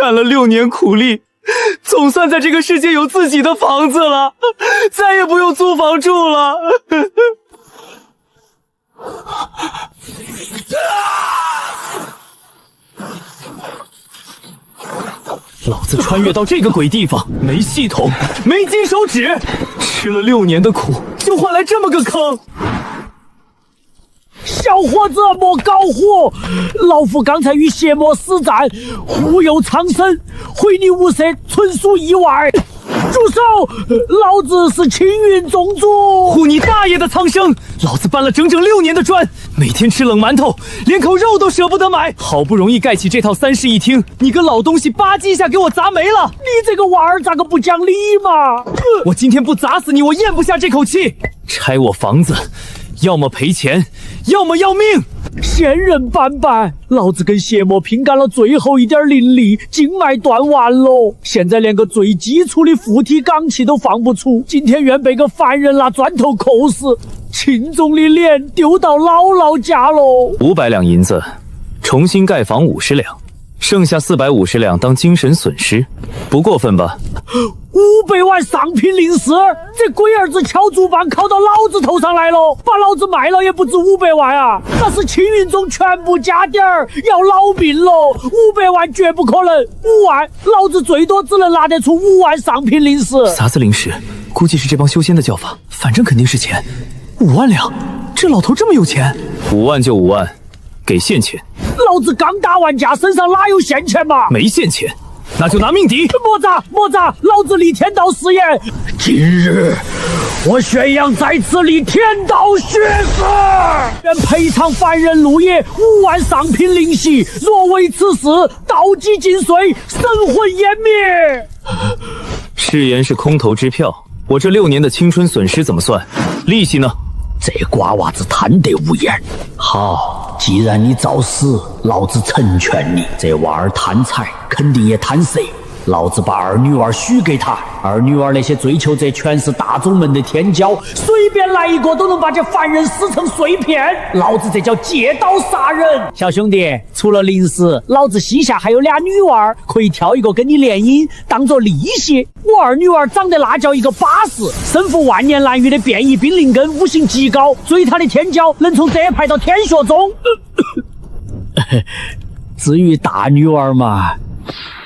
干了6年苦力，总算在这个世界有自己的房子了，再也不用租房住了。老子穿越到这个鬼地方，没系统，没金手指，吃了6年的苦，就换来这么个坑。小伙子莫搞火，老夫刚才与邪魔死战，护佑苍生，毁你无色纯属意外。住手！老子是青云宗主。护你大爷的苍生！老子搬了整整6年的砖，每天吃冷馒头，连口肉都舍不得买。好不容易盖起这套3室1厅，你个老东西吧唧一下给我砸没了！你这个娃儿咋个不讲理嘛？我今天不砸死你，我咽不下这口气。拆我房子，要么赔钱，要么要命。仙人板板，老子跟邪魔拼干了最后一点灵力，经脉断完了，现在连个最基础的附体罡气都放不出。今天愿被个凡人拿砖头扣死，秦总的脸丢到姥姥家喽。500两银子，重新盖房50两，剩下450两当精神损失，不过分吧？500万上品灵石，这龟儿子敲竹棒敲到老子头上来了，把老子卖了也不止500万啊！那是青云宗全部家底儿，要老命了！500万绝不可能，5万，老子最多只能拿得出5万上品灵石。啥子灵石？估计是这帮修仙的叫法，反正肯定是钱。5万两，这老头这么有钱？5万就5万，给现钱。老子刚打完架，身上哪有现钱嘛？没现钱。那就拿命抵！莫扎，老子立天道誓言，今日我宣扬在此立天道誓誓，愿赔偿凡人路野5万上品灵犀，若为此事，道基尽碎，神魂湮灭。誓言是空头支票，我这6年的青春损失怎么算？利息呢？这瓜娃子贪得无厌。好，既然你找死，老子成全你。这娃儿贪财，肯定也贪色。老子把二女儿许给他，二女儿那些追求者全是大宗门的天骄，随便来一个都能把这凡人撕成碎片。老子这叫借刀杀人。小兄弟，除了零食，老子膝下还有2女娃，可以挑一个跟你联姻，当做利息。我二女儿长得那叫一个巴适，身负万年难遇的变异冰灵根，悟性极高，追她的天骄能从这派到天学中。至于大女儿嘛，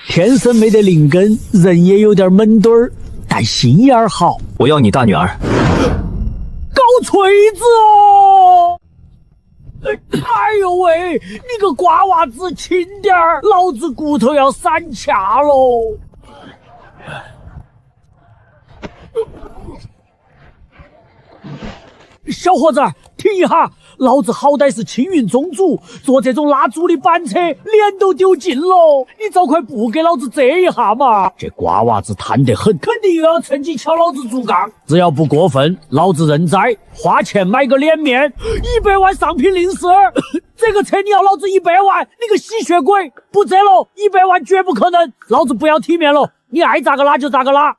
天生没得灵根，人也有点闷墩儿，但心眼儿好。我要你大女儿。搞锤子哦！哎呦喂，你个瓜娃子轻点儿，老子骨头要散卡喽！小伙子，停一下！老子好歹是青云宗主，坐这种拉猪的板车，脸都丢尽了，你早快不给老子遮一下嘛！这瓜娃子贪得很，肯定又要趁机敲老子竹杠。只要不过分，老子认栽，花钱买个脸面，100万上品灵石。这个车你要老子100万，你个吸血鬼！不遮了，100万绝不可能！老子不要体面了，你爱咋个拉就咋个拉。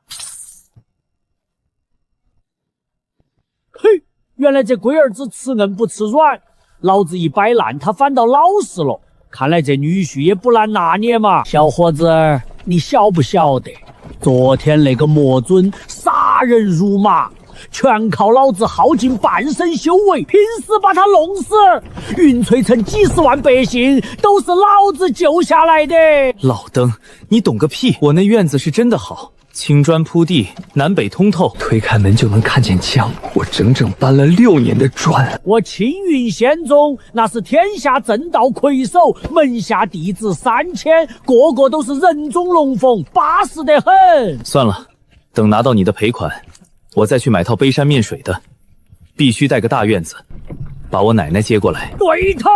嘿。原来这龟儿子吃硬不吃软，老子一摆烂，他反倒老实了。看来这女婿也不难拿捏嘛。小伙子，你晓不晓得，昨天那个魔尊杀人如麻，全靠老子耗尽半生修为，拼死把他弄死。云翠城几10万百姓都是老子救下来的。老登，你懂个屁！我那院子是真的好。青砖铺地，南北通透，推开门就能看见江。我整整搬了6年的砖。我青云仙宗那是天下正道魁首，门下弟子3000，个个都是人中龙凤，巴适得很。算了，等拿到你的赔款，我再去买套杯山面水的，必须带个大院子，把我奶奶接过来。对头。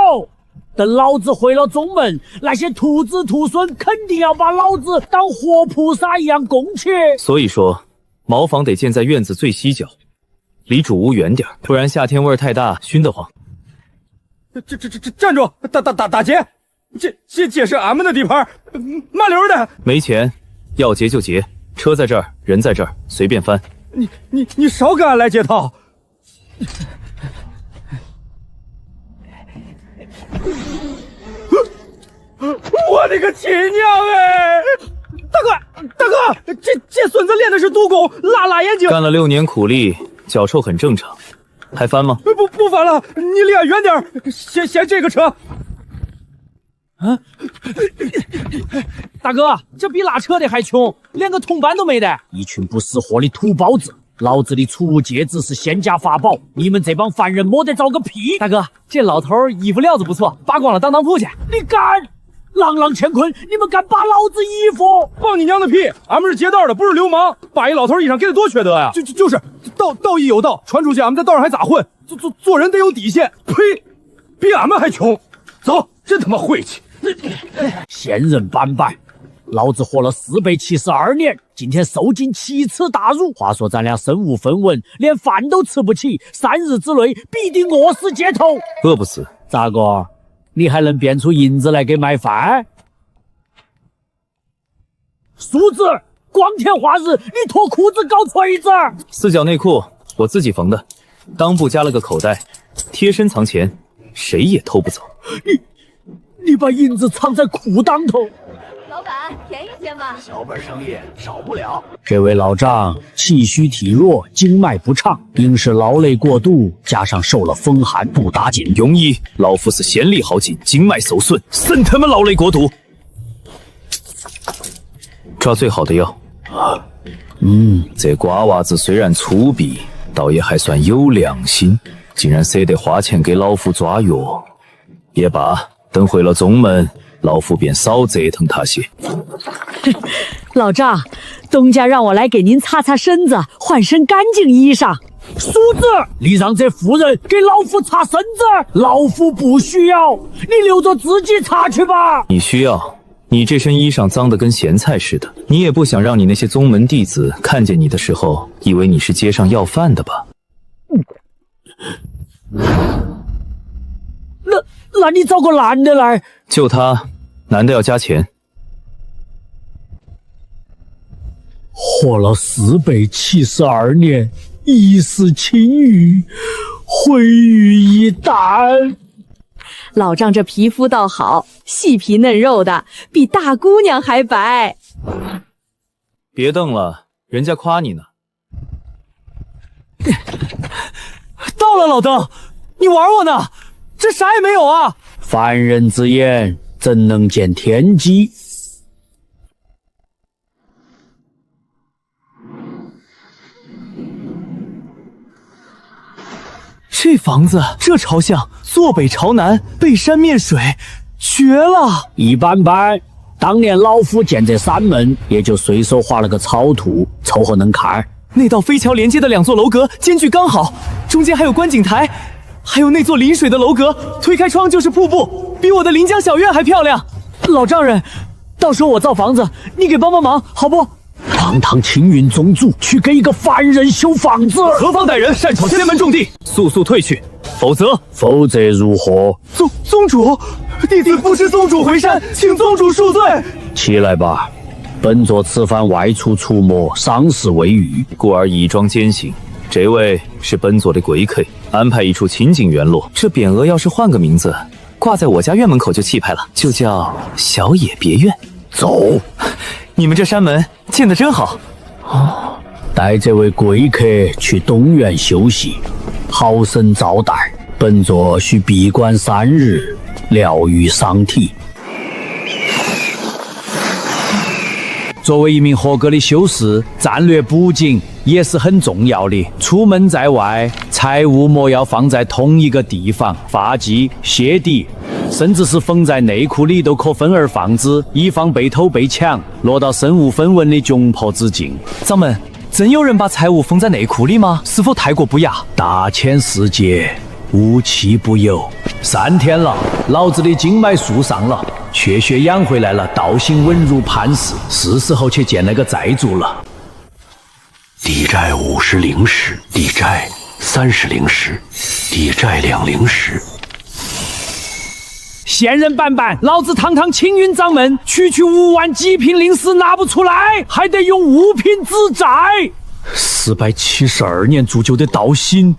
等老子回了宗门，那些徒子徒孙肯定要把老子当活菩萨一样供起。所以说，茅房得建在院子最西角，离主屋远点，不然夏天味儿太大，熏得慌。站住！大姐，这是俺们的地盘，慢溜的。没钱，要劫就劫，车在这儿，人在这儿，随便翻。你少跟俺来这套。我的个亲娘哎！大哥，这孙子练的是独功，拉眼睛。干了6年苦力，脚臭很正常。还翻吗？不翻了，你离俺远点。先这个车。啊！大哥，这比拉车的还穷，连个铜板都没得。一群不识货的土包子！老子的储物戒指是仙家法宝，你们这帮凡人摸得着个屁！大哥，这老头衣服料子不错，扒光了当铺去。你敢！朗朗乾坤，你们敢扒老子衣服？放你娘的屁！俺们是劫道的，不是流氓。扒一老头衣裳，给他多缺德呀！就是道义有道，传出去俺们在道上还咋混？做人得有底线。呸！比俺们还穷。走，真他妈晦气！仙人板板，老子活了472年，今天受尽7次大辱。话说咱俩身无分文，连饭都吃不起，3日之内必定饿死街头。饿不死？咋个？你还能变出银子来给买饭？叔子，光天化日，你脱裤子搞锤子？4角内裤我自己缝的，裆部加了个口袋，贴身藏钱，谁也偷不走。你把银子藏在裤裆头。老板，便宜些嘛。小本生意少不了。这位老丈气虚体弱，经脉不畅，应是劳累过度，加上受了风寒，不打紧。庸医，老夫是闲力耗尽，经脉受损，甚他妈劳累过度。抓最好的药。这瓜娃子虽然粗鄙，倒也还算有良心，竟然舍得花钱给老夫抓药。也罢，等回了宗门，老夫便少折腾他些。老丈，东家让我来给您擦擦身子，换身干净衣裳。叔子，你让这妇人给老夫擦身子，老夫不需要，你留着自己擦去吧。你需要？你这身衣裳脏得跟咸菜似的，你也不想让你那些宗门弟子看见你的时候，以为你是街上要饭的吧？那你找个男的来。就他，男的要加钱。活了472年，一世清誉，毁于一旦。老丈这皮肤倒好，细皮嫩肉的，比大姑娘还白。别瞪了，人家夸你呢。到了，老邓，你玩我呢？这啥也没有啊！凡人之眼怎能见天机？这房子，这朝向，坐北朝南，背山面水，绝了！一般般。当年老夫建这山门，也就随手画了个草图，凑合能看。那道飞桥连接的2座楼阁间距刚好，中间还有观景台，还有那座临水的楼阁，推开窗就是瀑布，比我的临江小院还漂亮。老丈人，到时候我造房子，你给帮忙好不？堂堂青云宗主，去给一个凡人修房子，何方歹人擅闯仙门重地，速速退去，否则如何？宗主，弟子不识宗主回山，请宗主恕罪。起来吧，本座此番外出除魔，伤势未愈，故而以装监行。这位是本座的贵客，安排一处清静园落。这匾额要是换个名字，挂在我家院门口就气派了，就叫小野别院。走。你们这山门建得真好。带这位贵客去东园休息，好生招待。本座需闭关3日，疗愈伤体。作为一名合格的修士，战略补给也是很重要的。出门在外，财物莫要放在同一个地方，发髻、鞋底，甚至是缝在内裤里都可分而放之，以防被偷被抢，落到身无分文的窘迫之境。掌门，真有人把财物封在内裤里吗？是否太过不雅？大千世界，无奇不有。3天了，老子的经脉速上了，血血养回来了，道行稳如磐石，是时候去见那个债主了。抵债50灵石，抵债30灵石，抵债2灵石。仙人板板，老子堂堂青云掌门，区5万几品灵石拿不出来，还得用物品止债。472年铸就的道心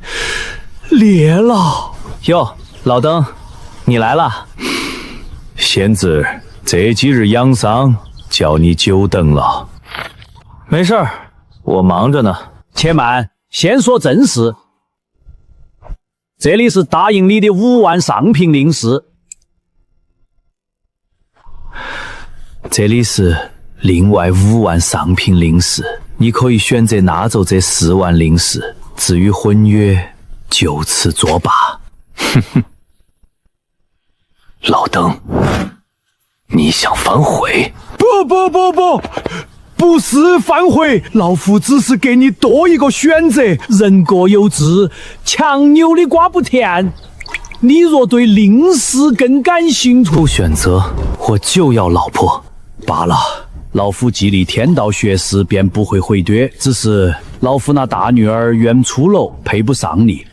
裂了。哟，老登，你来了。仙子这几日养伤，叫你久等了。没事儿，我忙着呢。且慢，先说正事。这里是答应你的5万上品灵石。这里是另外5万上品灵石，你可以选择拿走这4万灵石。至于婚约，就此作罢。哼哼，老邓，你想反悔？不是反悔，老夫只是给你多一个选择。人各有志，强扭的瓜不甜。你若对灵石更感兴趣，不选择，我就要老婆。罢了，老夫既立天道学士，便不会回绝。只是老夫那大女儿原粗陋，配不上你。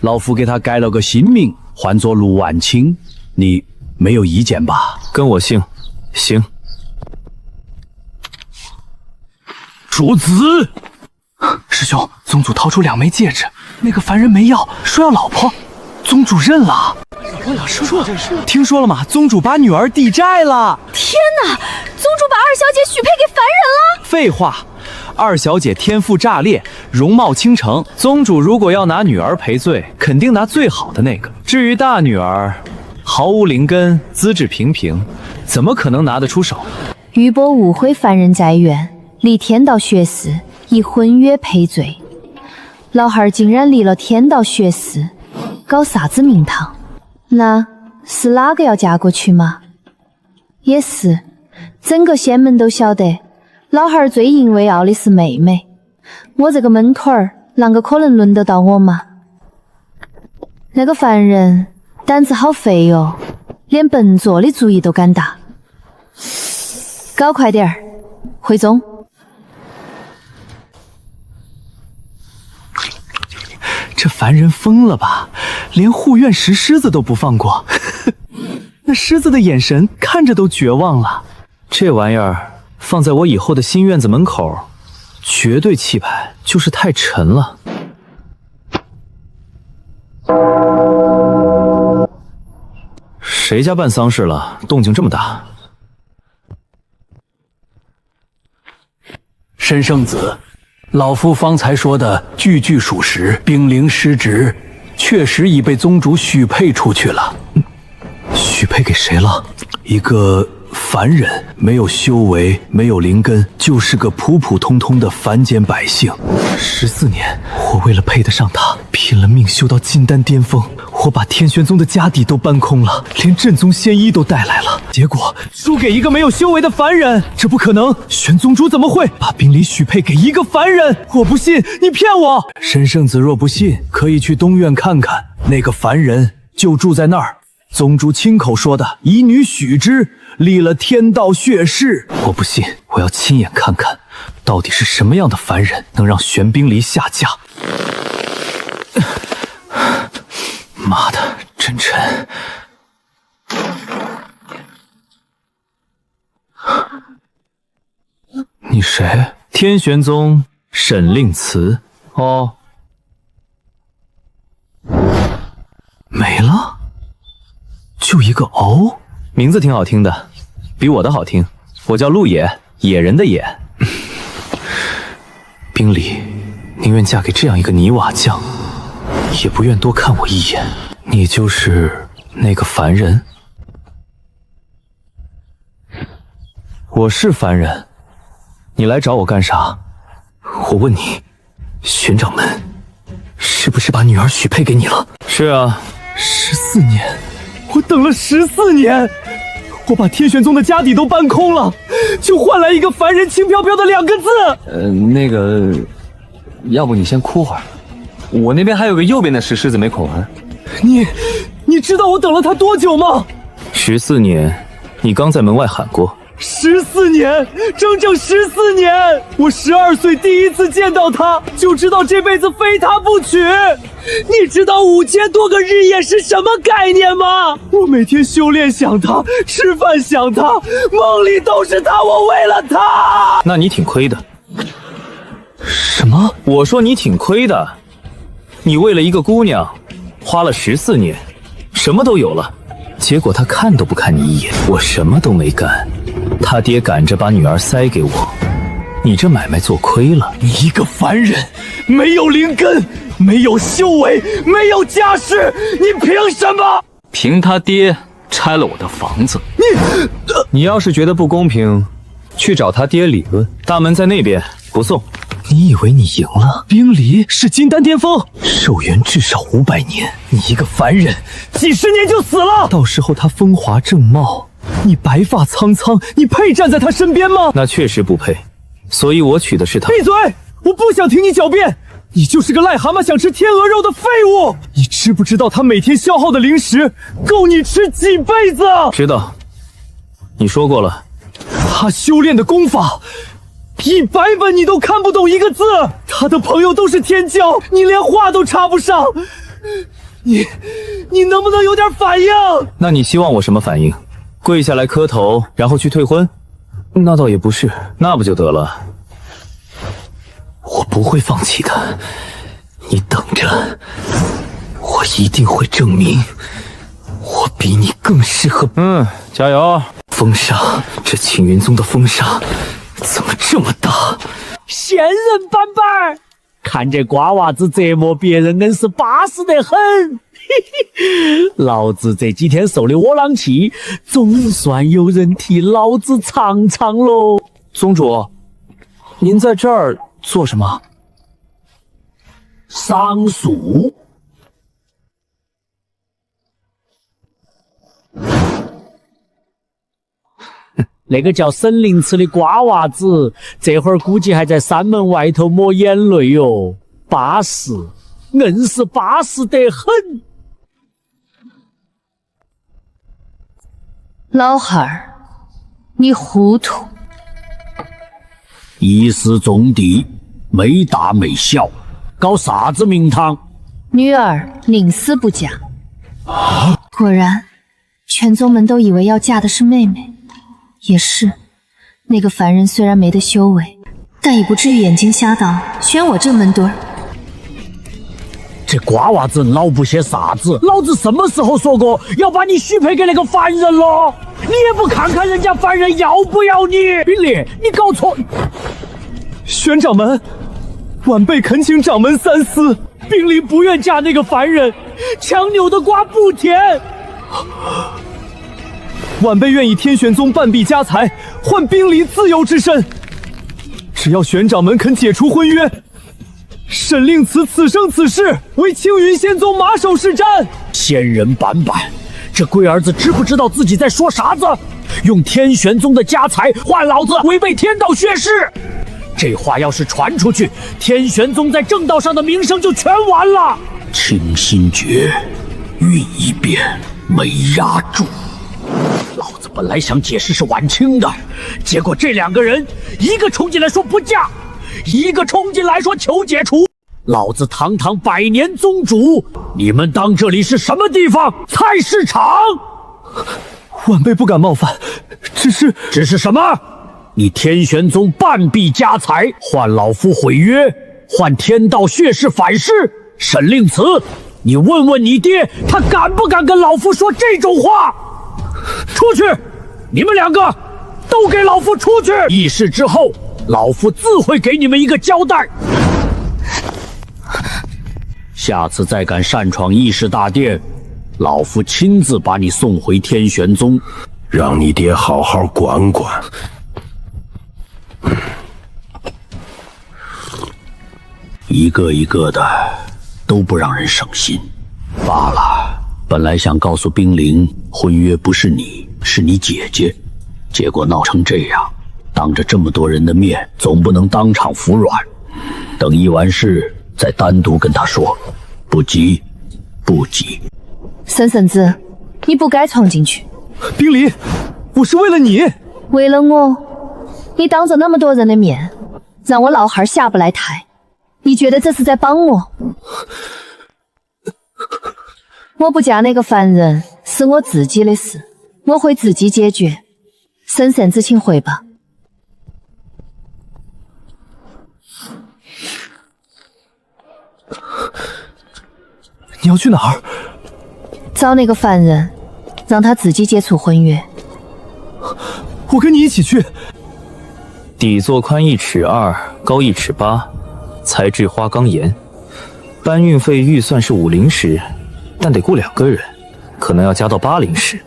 老夫给她改了个新名，唤作陆万清。你没有意见吧？跟我姓。行。主子，师兄，宗主掏出2枚戒指，那个凡人没要，说要老婆，宗主认了。听说了吗？宗主把女儿抵债了。天哪！宗主把二小姐许配给凡人了？废话，二小姐天赋炸裂，容貌倾城，宗主如果要拿女儿赔罪，肯定拿最好的那个。至于大女儿，毫无灵根，资质平平，怎么可能拿得出手？余波误会凡人在愿。立天道学士，以婚约赔罪。老汉儿竟然立了天道学士，搞啥子名堂？那是哪个要嫁过去吗？也是，整个仙门都晓得，老汉儿最引为傲的是妹妹。我这个门口儿，啷个可能轮得到我嘛？那个凡人胆子好肥哟，连笨拙的主意都敢打。搞快点儿，回宗。这凡人疯了吧？连护院石狮子都不放过，那狮子的眼神看着都绝望了。这玩意儿放在我以后的新院子门口，绝对气派，就是太沉了。谁家办丧事了？动静这么大？申圣子，老夫方才说的句句属实，冰灵失职，确实已被宗主许配出去了。许配给谁了？一个凡人，没有修为，没有灵根，就是个普普通通的凡间百姓。14年，我为了配得上他，拼了命修到金丹巅峰。我把天玄宗的家底都搬空了，连正宗仙医都带来了，结果输给一个没有修为的凡人，这不可能！玄宗主怎么会把冰离许配给一个凡人？我不信，你骗我！申圣子若不信，可以去东院看看，那个凡人就住在那儿。宗主亲口说的，以女许之，立了天道血誓。我不信，我要亲眼看看，到底是什么样的凡人能让玄冰离下嫁。妈的，真沉！你谁？天玄宗沈令慈。哦，没了，就一个哦。名字挺好听的，比我的好听。我叫陆野，野人的野。冰离，宁愿嫁给这样一个泥瓦匠，也不愿多看我一眼。你就是那个凡人？我是凡人，你来找我干啥？我问你，玄掌门是不是把女儿许配给你了？是啊，14年，我等了14年，我把天玄宗的家底都搬空了，就换来一个凡人轻飘飘的2个字。那个，要不你先哭会儿，我那边还有个右边的石狮子没口完。你知道我等了他多久吗？14年，你刚在门外喊过。14年，整整14年！我12岁第一次见到他，就知道这辈子非他不娶。你知道5000多个日夜是什么概念吗？我每天修炼想他，吃饭想他，梦里都是他，我为了他。那你挺亏的。什么？我说你挺亏的。你为了一个姑娘，花了14年，什么都有了，结果他看都不看你一眼，我什么都没干，他爹赶着把女儿塞给我，你这买卖做亏了。你一个凡人，没有灵根，没有修为，没有家世，你凭什么？凭他爹拆了我的房子。你要是觉得不公平，去找他爹理论。大门在那边，不送。你以为你赢了？冰离是金丹巅峰，寿元至少500年。你一个凡人，几10年就死了。到时候他风华正茂，你白发苍苍，你配站在他身边吗？那确实不配，所以我娶的是她。闭嘴！我不想听你狡辩。你就是个癞蛤蟆想吃天鹅肉的废物。你知不知道他每天消耗的零食够你吃几辈子？知道，你说过了。他修炼的功法100本你都看不懂一个字，他的朋友都是天骄，你连话都插不上。你能不能有点反应？那你希望我什么反应？跪下来磕头，然后去退婚？那倒也不是，那不就得了？我不会放弃的，你等着，我一定会证明我比你更适合。加油！风沙，这青云宗的风沙怎么这么大？仙人板板，看这瓜娃子折磨别人，硬是巴适得很。老子这几天受的窝囊气，总算有人替老子尝尝喽。宗主，您在这儿做什么？桑树。那个叫沈凌迟的瓜娃子，这会儿估计还在山门外头抹眼泪哟，巴适，硬是巴适得很。老汉儿，你糊涂。一时种地，没大没小，搞啥子名堂？女儿宁死不嫁。果然，全宗门都以为要嫁的是妹妹。也是，那个凡人虽然没得修为，但也不至于眼睛瞎到选我这门对儿。这瓜娃子老不些啥子？老子什么时候说过要把你许配给那个凡人了？你也不看看人家凡人要不要你？冰烈，你搞错！玄掌门，晚辈恳请掌门三思。冰烈不愿嫁那个凡人，强扭的瓜不甜。晚辈愿以天玄宗半壁家财换冰离自由之身，只要玄掌门肯解除婚约，沈令慈此生此世为青云仙宗马首是瞻。仙人板板，这龟儿子知不知道自己在说啥子？用天玄宗的家财换老子，违背天道血誓。这话要是传出去，天玄宗在正道上的名声就全完了。清心诀运一遍没压住。老子本来想解释是晚清的，结果这两个人，一个冲进来说不嫁，一个冲进来说求解除。老子堂堂100年宗主，你们当这里是什么地方？菜市场？晚辈不敢冒犯，只是什么？你天玄宗半壁家财换老夫毁约，换天道血誓反噬，沈令慈，你问问你爹，他敢不敢跟老夫说这种话？出去！你们两个都给老夫出去！议事之后，老夫自会给你们一个交代。下次再敢擅闯议事大殿，老夫亲自把你送回天玄宗，让你爹好好管管。一个一个的都不让人省心。罢了，本来想告诉冰凌，婚约不是你，是你姐姐，结果闹成这样，当着这么多人的面，总不能当场服软。等议完事再单独跟他说，不急，不急。森森子，你不该闯进去。冰离，我是为了你。为了我，你当着那么多人的面，让我老汉下不来台，你觉得这是在帮我？我不嫁那个凡人是我自己的事，我会自己解决。森森子，请回吧。你要去哪儿？找那个凡人，让他自己解除婚约。我跟你一起去。底座宽1尺2，高1尺8，材质花岗岩。搬运费预算是50石，但得雇2个人，可能要加到80石。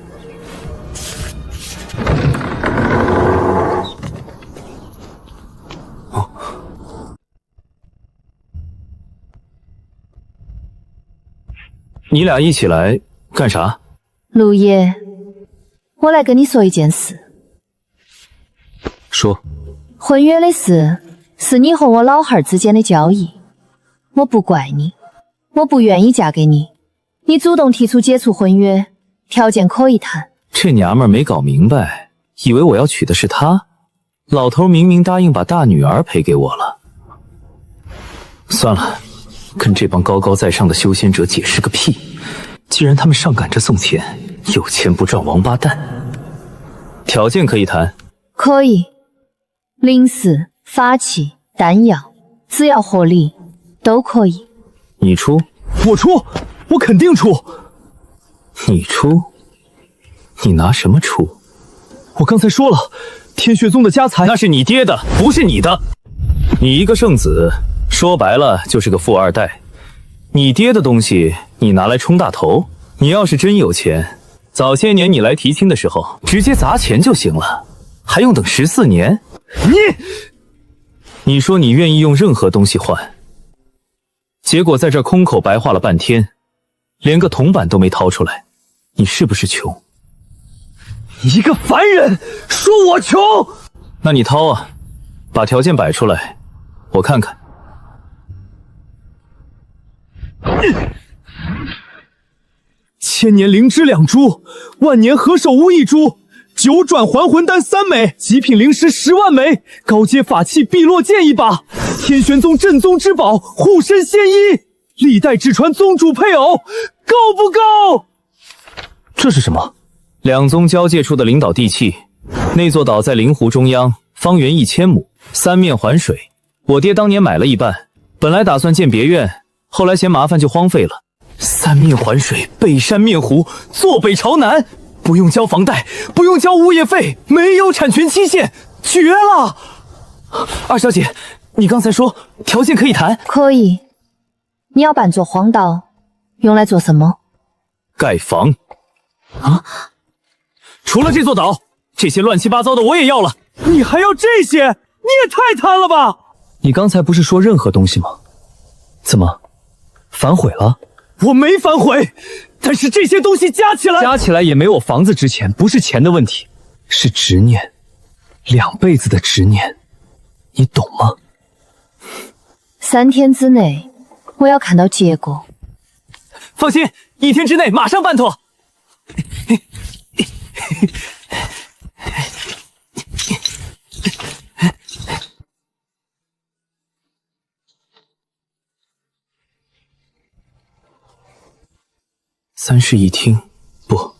你俩一起来干啥？陆爷，我来跟你说一件事。说。婚约的事是你和我老汉儿之间的交易，我不怪你，我不愿意嫁给你，你主动提出解除婚约，条件可以谈。这娘们儿没搞明白，以为我要娶的是她。老头明明答应把大女儿赔给我了。算了，跟这帮高高在上的修仙者解释个屁！既然他们上赶着送钱，有钱不赚王八蛋。条件可以谈。可以，灵石、法器、丹药，只要合理都可以。你出？我出，我肯定出。你出？你拿什么出？我刚才说了，天血宗的家财那是你爹的，不是你的。你一个圣子，说白了就是个富二代。你爹的东西你拿来充大头，你要是真有钱，早些年你来提亲的时候直接砸钱就行了，还用等14年？你说你愿意用任何东西换，结果在这空口白话了半天，连个铜板都没掏出来，你是不是穷？一个凡人说我穷，那你掏啊，把条件摆出来，我看看。千年灵芝2株，万年何首乌1株，9转还魂丹3枚，极品灵石10万枚，高阶法器碧落剑1把，天玄宗镇宗之宝护身仙衣，历代只传宗主配偶，够不够？这是什么？2宗交界处的灵岛地契，那座岛在灵湖中央，方圆1000亩，3面环水。我爹当年买了一半，本来打算建别院，后来嫌麻烦就荒废了。3面环水，背山面湖，坐北朝南，不用交房贷，不用交物业费，没有产权期限，绝了！二小姐，你刚才说条件可以谈？可以。你要搬座荒岛，用来做什么？盖房。啊？除了这座岛，这些乱七八糟的我也要了。你还要这些？你也太贪了吧！你刚才不是说任何东西吗？怎么反悔了？我没反悔，但是这些东西加起来也没我房子值钱，不是钱的问题，是执念，2辈子的执念，你懂吗？3天之内，我要看到结果。放心，1天之内马上办妥。3室1厅，不，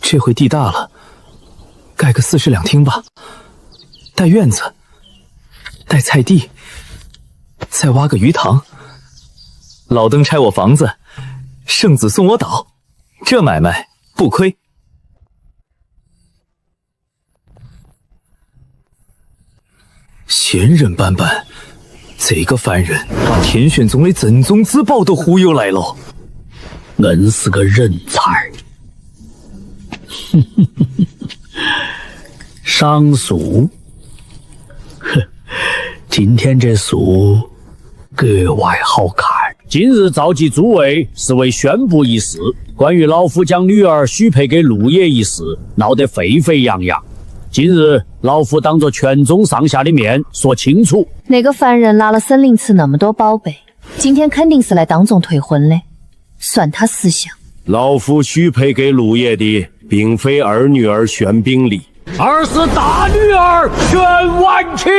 这回地大了，盖个4室2厅吧，带院子，带菜地，再挖个鱼塘。老登拆我房子，圣子送我岛，这买卖不亏。闲人斑斑，这个凡人把天玄宗的正宗之宝都忽悠来了。硬是个人才。赏树，今天这树格外好看。今日召集诸位是为宣布一事，关于老夫将女儿许配给陆爷一事，闹得沸沸扬扬。今日老夫当着全宗上下的面说清楚。那个凡人拿了森林祠那么多宝贝，今天肯定是来当众退婚的，算他识相。老夫许配给陆爷的，并非儿女儿玄冰礼，而是大女儿玄婉清。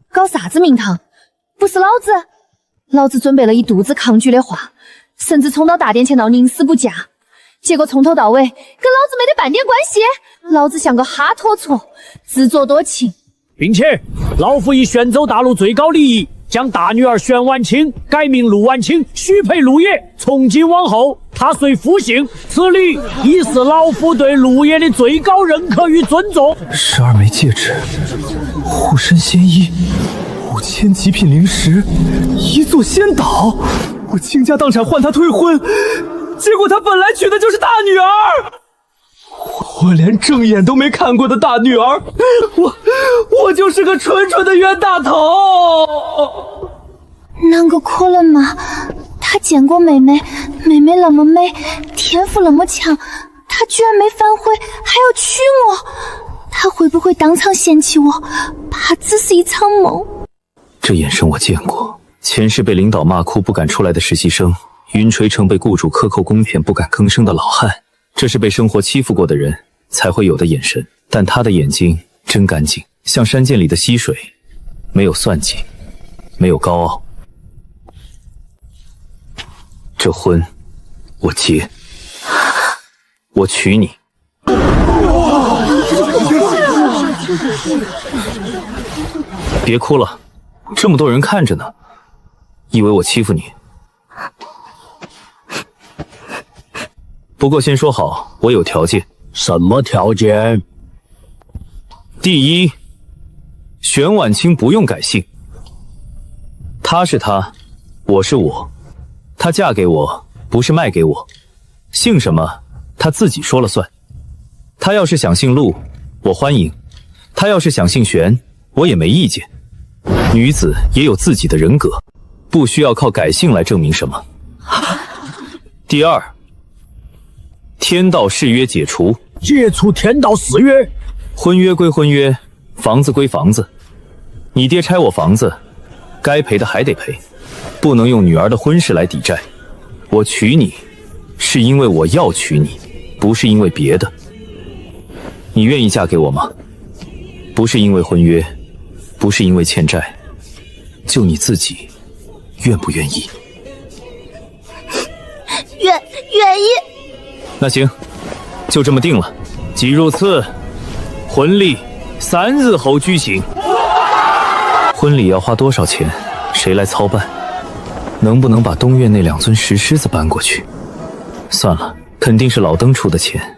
搞啥子名堂？不是老子，老子准备了一肚子抗拒的话，甚至冲到大殿前闹宁死不嫁，结果从头到尾跟老子没得半点关系。老子像个哈托错，自作多情，并且老夫以玄州大陆最高利益将大女儿玄婉清改名陆婉清，许配陆爷。从今往后，她随夫姓，此礼已是老夫对陆爷的最高认可与尊重。12枚戒指，护身仙衣，5000极品灵石，1座仙岛。我倾家荡产换她退婚，结果她本来娶的就是大女儿。我连正眼都没看过的大女儿，我就是个纯纯的冤大头。啷个可能嘛？他见过妹妹，妹妹那么美，天赋那么强，他居然没反悔，还要娶我。他会不会当场嫌弃我，怕只是一场梦？这眼神我见过，前世被领导骂哭不敢出来的实习生，云垂城被雇主克扣工片不敢吭声的老汉，这是被生活欺负过的人才会有的眼神。但他的眼睛真干净，像山涧里的溪水，没有算计，没有高傲。这婚我结，我娶你。别哭了，这么多人看着呢，以为我欺负你。不过先说好，我有条件。什么条件？第一，玄婉清不用改姓，她是她，我是我，她嫁给我不是卖给我，姓什么她自己说了算。她要是想姓陆，我欢迎；她要是想姓玄，我也没意见。女子也有自己的人格，不需要靠改姓来证明什么。第二，天道誓约解除。解除天道誓约？婚约归婚约，房子归房子。你爹拆我房子，该赔的还得赔，不能用女儿的婚事来抵债。我娶你，是因为我要娶你，不是因为别的。你愿意嫁给我吗？不是因为婚约，不是因为欠债，就你自己愿不愿意？愿意。那行，就这么定了。即入次，婚礼3日后举行。婚礼要花多少钱？谁来操办？能不能把东院那2尊石狮子搬过去？算了，肯定是老登出的钱，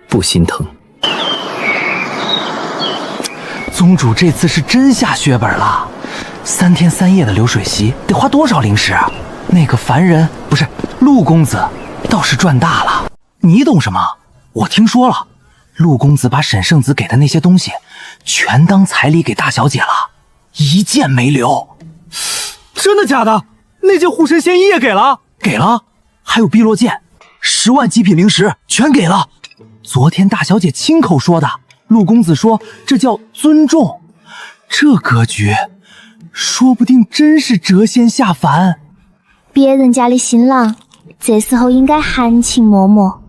不心疼。宗主这次是真下血本了，3天3夜的流水席得花多少灵石啊？那个凡人不是陆公子，倒是赚大了。你懂什么？我听说了，陆公子把沈圣子给的那些东西，全当彩礼给大小姐了，一件没留。真的假的？那件护身仙衣也给了？给了，还有碧落剑，10万极品灵石全给了。昨天大小姐亲口说的，陆公子说这叫尊重。这格局，说不定真是谪仙下凡。别人家的新郎这时候应该含情脉脉，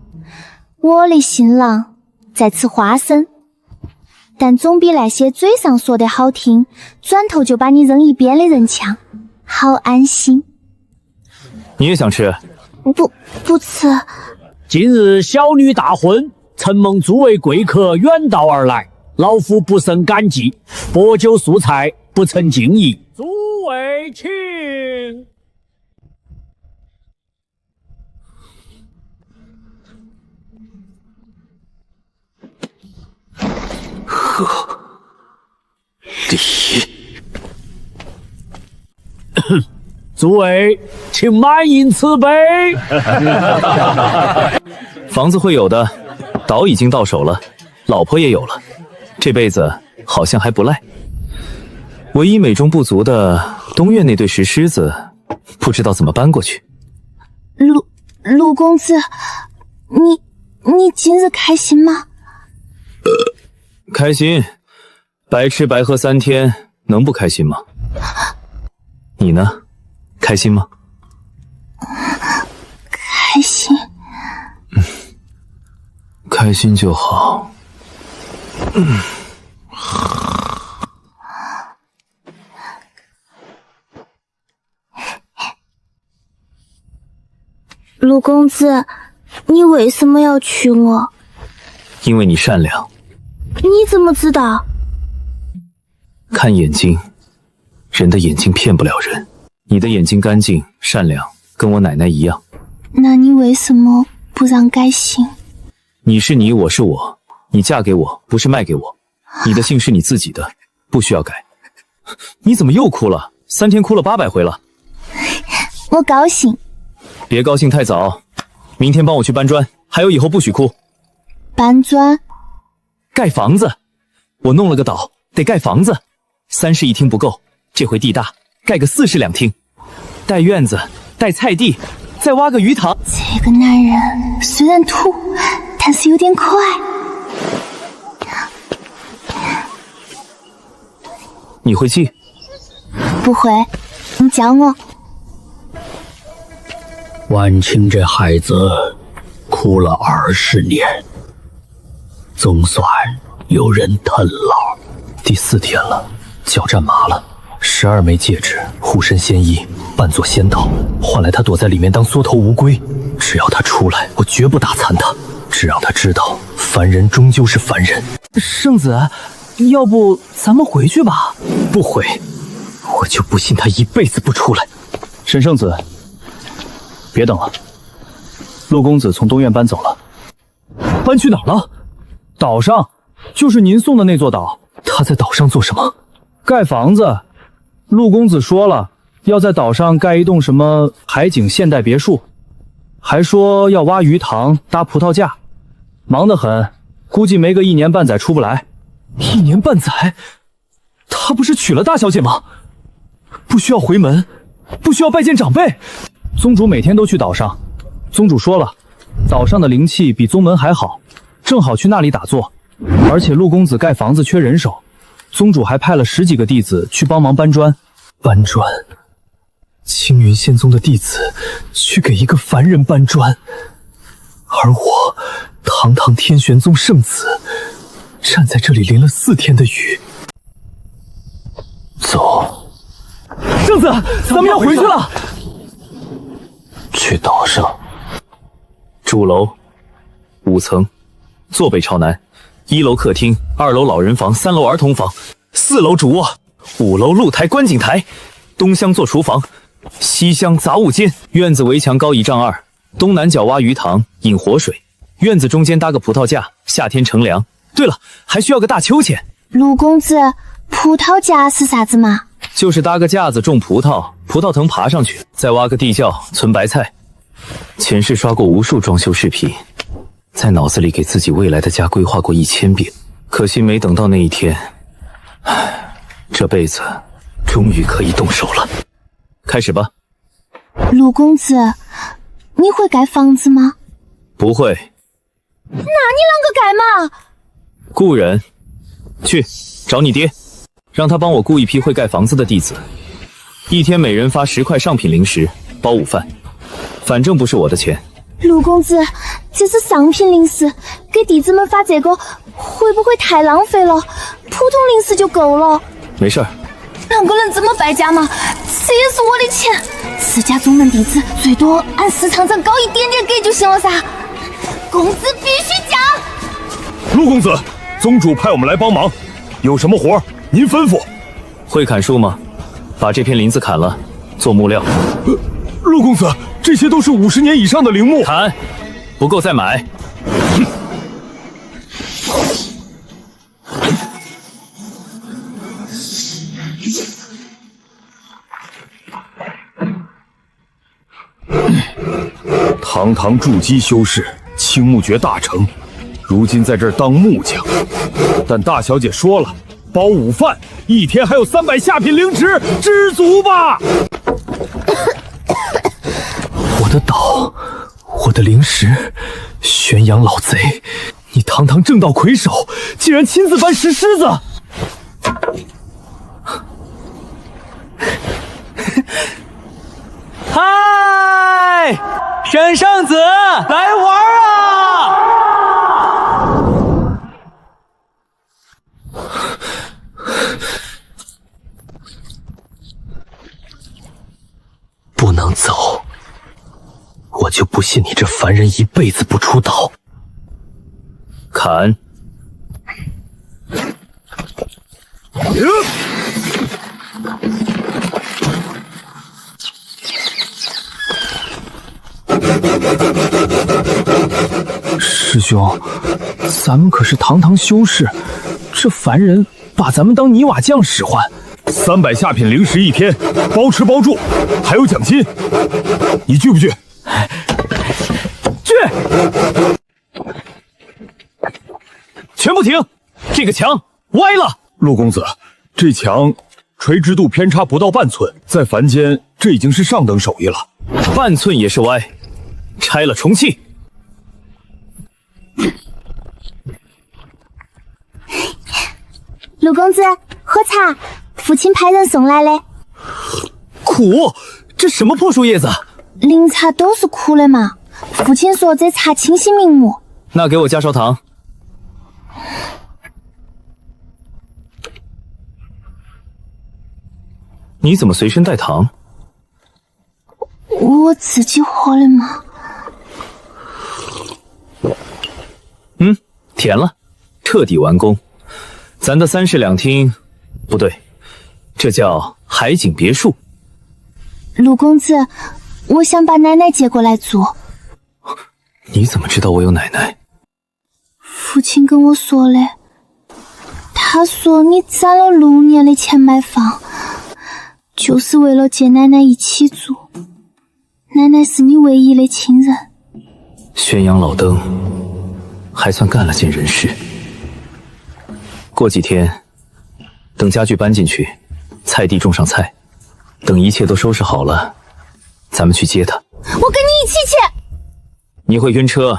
我的新郎在吃花生，但总比那些嘴上说的好听，转头就把你扔一边的人强，好安心。你也想吃？不吃。今日小女大婚，承蒙诸位贵客远道而来，老夫不胜感激，薄酒素菜不成敬意。诸位请。诸位，请满饮此杯。房子会有的，岛已经到手了，老婆也有了，这辈子好像还不赖。唯一美中不足的东院那对石狮子，不知道怎么搬过去。陆公子，你今日开心吗？开心，白吃白喝3天，能不开心吗？你呢？开心吗？开心。开心就好。陆公子，你为什么要娶我？因为你善良。你怎么知道？看眼睛，人的眼睛骗不了人，你的眼睛干净善良，跟我奶奶一样。那你为什么不让改姓？你是你，我是我，你嫁给我不是卖给我，你的姓是你自己的，不需要改。你怎么又哭了？3天哭了800回了。我高兴。别高兴太早，明天帮我去搬砖，还有以后不许哭。搬砖？盖房子，我弄了个岛，得盖房子。3室1厅不够，这回地大，盖个4室2厅，带院子，带菜地，再挖个鱼塘。这个男人虽然土，但是有点快。你会记？不会，你教我。婉清这孩子哭了20年，总算有人疼了。第4天了，脚站麻了，12枚戒指，护身仙衣，扮作仙道，换来他躲在里面当缩头乌龟。只要他出来，我绝不打残他，只让他知道凡人终究是凡人。圣子，要不咱们回去吧？不回，我就不信他一辈子不出来。沈圣子，别等了，陆公子从东院搬走了。搬去哪儿了？岛上，就是您送的那座岛。他在岛上做什么？盖房子。陆公子说了，要在岛上盖一栋什么海景现代别墅，还说要挖鱼塘、搭葡萄架，忙得很，估计没个1年半载出不来。1年半载？他不是娶了大小姐吗？不需要回门，不需要拜见长辈。宗主每天都去岛上，宗主说了，岛上的灵气比宗门还好，正好去那里打坐。而且陆公子盖房子缺人手，宗主还派了10几个弟子去帮忙搬砖。搬砖？青云仙宗的弟子去给一个凡人搬砖，而我堂堂天玄宗圣子站在这里淋了4天的雨。走，圣子，咱们要回去了。去岛上。主楼5层，坐北朝南，1楼客厅，2楼老人房，3楼儿童房，4楼主卧，5楼露台观景台，东厢做厨房，西厢杂物间。院子围墙高1丈2，东南角挖鱼塘引活水，院子中间搭个葡萄架，夏天乘凉。对了，还需要个大秋千。陆公子，葡萄架是啥子嘛？就是搭个架子种葡萄，葡萄藤爬上去，再挖个地窖存白菜。前世刷过无数装修视频，在脑子里给自己未来的家规划过1000遍，可惜没等到那一天。唉，这辈子终于可以动手了。开始吧。陆公子，你会盖房子吗？不会。那你啷个盖嘛？雇人，去找你爹，让他帮我雇一批会盖房子的弟子，1天每人发10块上品零食，包午饭，反正不是我的钱。陆公子，这是上品零食，给弟子们发这个会不会太浪费了？普通零食就够了。没事儿。啷个能这么败家嘛？这也是我的钱，自家宗门弟子最多按市场涨高一点点给就行了噻。公子必须讲。陆公子，宗主派我们来帮忙，有什么活您吩咐。会砍树吗？把这片林子砍了，做木料。陆公子，这些都是50年以上的陵墓。砍，不够再买。堂堂筑基修士，青木诀大成，如今在这儿当木匠。但大小姐说了，包午饭1天还有300下品灵石，知足吧。我的岛，我的灵石，宣扬老贼！你堂堂正道魁首，竟然亲自搬石狮子！嗨，沈圣子，来玩啊！不能走，我就不信你这凡人一辈子不出岛。砍！师兄，咱们可是堂堂修士，这凡人把咱们当泥瓦匠使唤。300下品灵石一天，包吃包住，还有奖金，你去不去？去！全部停！这个墙歪了。陆公子，这墙垂直度偏差不到半寸，在凡间这已经是上等手艺了。半寸也是歪，拆了重砌。陆公子，喝茶，父亲派人送来的。苦，这什么破树叶子？灵茶都是苦的嘛。父亲说这茶清新明目。那给我加勺糖。你怎么随身带糖？我自己喝的嘛。甜了，彻底完工。咱的3室2厅，不对，这叫海景别墅。陆公子，我想把奶奶接过来住。你怎么知道我有奶奶？父亲跟我说的，他说你攒了6年的钱买房，就是为了接奶奶一起住。奶奶是你唯一的亲人。宣阳老登还算干了件人事。过几天，等家具搬进去，菜地种上菜，等一切都收拾好了，咱们去接他。我跟你一起去。你会晕车？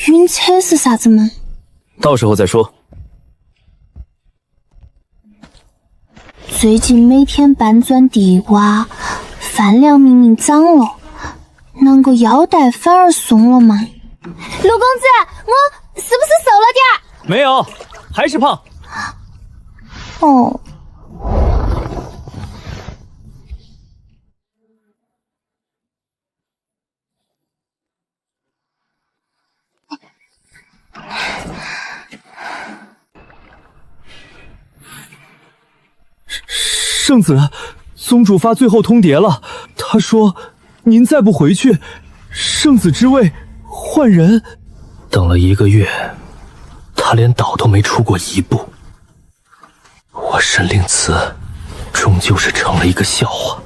晕车是啥子嘛？到时候再说。最近每天搬砖地挖，饭量明明涨了，啷个腰带反而松了嘛？陆公子，我是不是瘦了点？没有，还是胖。哦。圣子，宗主发最后通牒了，他说您再不回去，圣子之位换人。等了1个月，他连岛都没出过1步，我申令慈终究是成了一个笑话。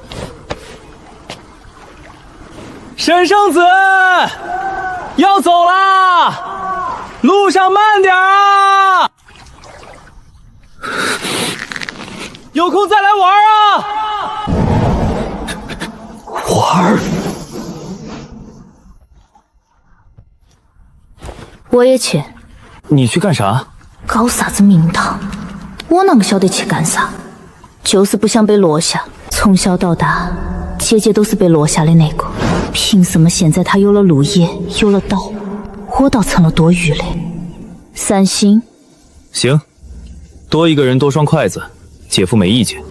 沈圣子要走啦，路上慢点啊！有空再来玩啊！玩？我也去。你去干啥？搞啥子名堂？我啷个晓得去干啥？就是不想被落下。从小到大，姐姐都是被落下的那个。凭什么现在她有了陆野，有了岛，我倒成了多余的？三星。行，多一个人多双筷子，姐夫没意见。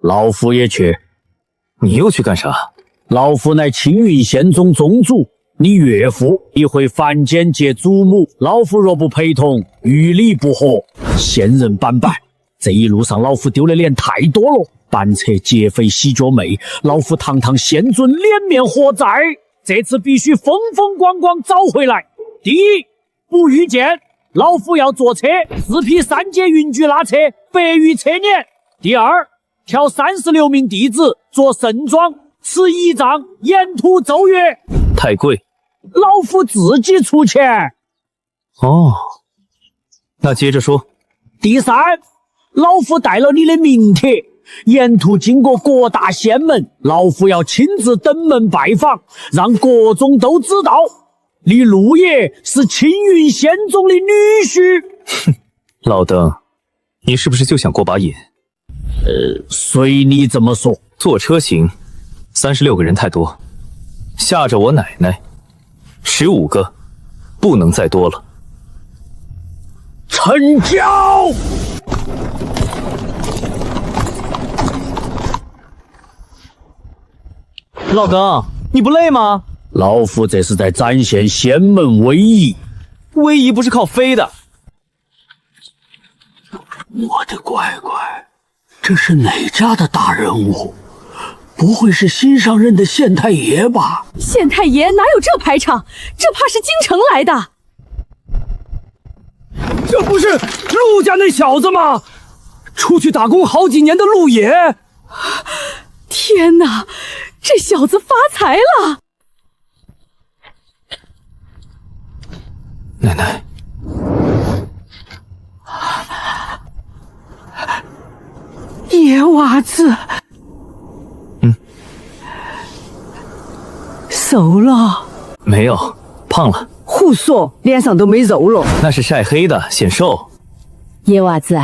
老夫也去。你又去干啥？老夫乃青云仙宗宗主，你岳父已回凡间接祖母，老夫若不陪同，与理不合，仙人板板。这一路上老夫丢的脸太多了，半扯劫匪洗脚妹，老夫堂堂仙尊脸面何在？这次必须风风光光找回来。第一，不御剑，老夫要坐车，4匹3节云驹拉车，100余车年。第二，挑36名弟子做盛装，持仪仗，沿途奏乐。太贵，老夫自己出钱。哦，那接着说。第三，老夫带了你的名帖，沿途经过各大仙门，老夫要亲自登门拜访，让各宗都知道你陆爷是青云仙宗的女婿。哼，老邓，你是不是就想过把瘾？随你这么说。坐车行，36个人太多，吓着我奶奶，15个，不能再多了。成交。老邓，你不累吗？老夫这是在展现仙门威仪。威仪不是靠飞的。我的乖乖，这是哪家的大人物？不会是心上任的县太爷吧？县太爷哪有这排场？这怕是京城来的。这不是陆家那小子吗？出去打工好几年的陆野。天哪，这小子发财了！奶奶，野娃子，瘦了？没有，胖了。胡说，脸上都没肉了。那是晒黑的，显瘦。野娃子，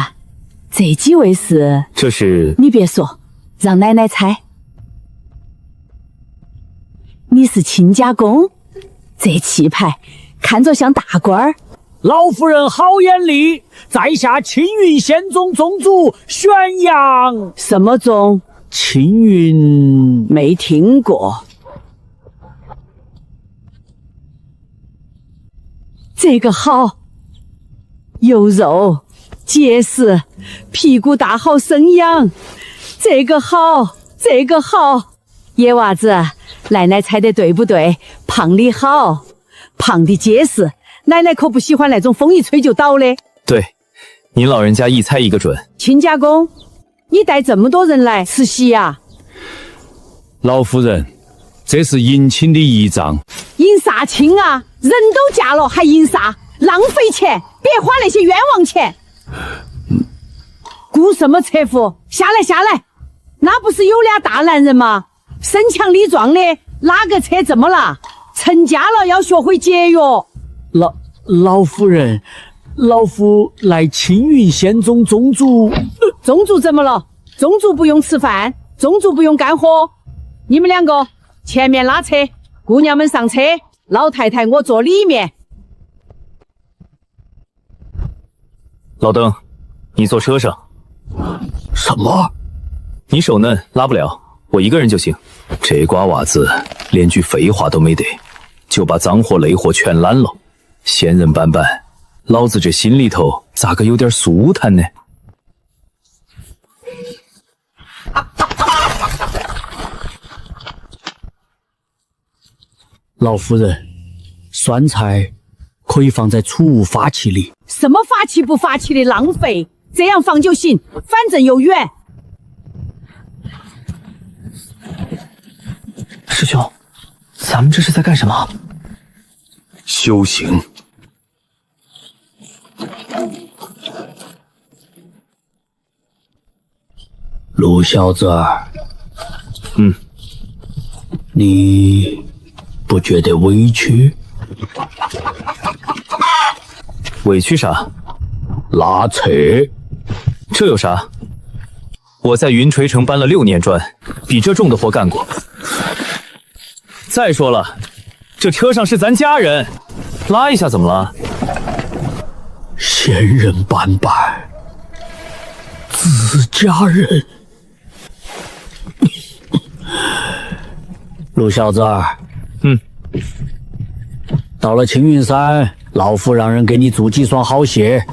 这几位是？这是……你别说，让奶奶猜。你是亲家公，这气派，看着像大官儿。老夫人好眼力，在下青云县宗宗主宣阳。什么宗？青云没听过。这个好，有肉，结实，屁股大好生养。这个好，这个好。野娃子，奶奶猜的对不对？胖的好，胖的结实。奶奶可不喜欢那种风一吹就倒的。对，您老人家一猜一个准。亲家公，你带这么多人来吃席呀？老夫人，这是迎亲的仪仗。迎啥亲啊？人都嫁了还迎啥？浪费钱，别花那些冤枉钱。顾什么车夫？下来下来，那不是有俩大男人吗？身强力壮的，哪个车怎么了？成家了要学会节约。老夫人，老夫来青云县宗宗主。宗主怎么了？宗主不用吃饭，宗主不用干活。你们两个前面拉车，姑娘们上车，老太太我坐里面。老登，你坐车上。什么？你手嫩，拉不了，我一个人就行。这瓜娃子连句废话都没得，就把脏活累活全揽了。闲人板板，老子这心里头咋个有点舒坦呢？老夫人，酸菜可以放在储物法器里。什么法器不法器的浪费，这样放就行，反正又远。师兄，咱们这是在干什么？修行。陆小子，你不觉得委屈？委屈啥？拉扯。这有啥？我在云垂城搬了6年砖，比这重的活干过。再说了，这车上是咱家人，拉一下怎么了？闲人板板，自家人。陆小子，到了青云山，老夫让人给你租几双好鞋。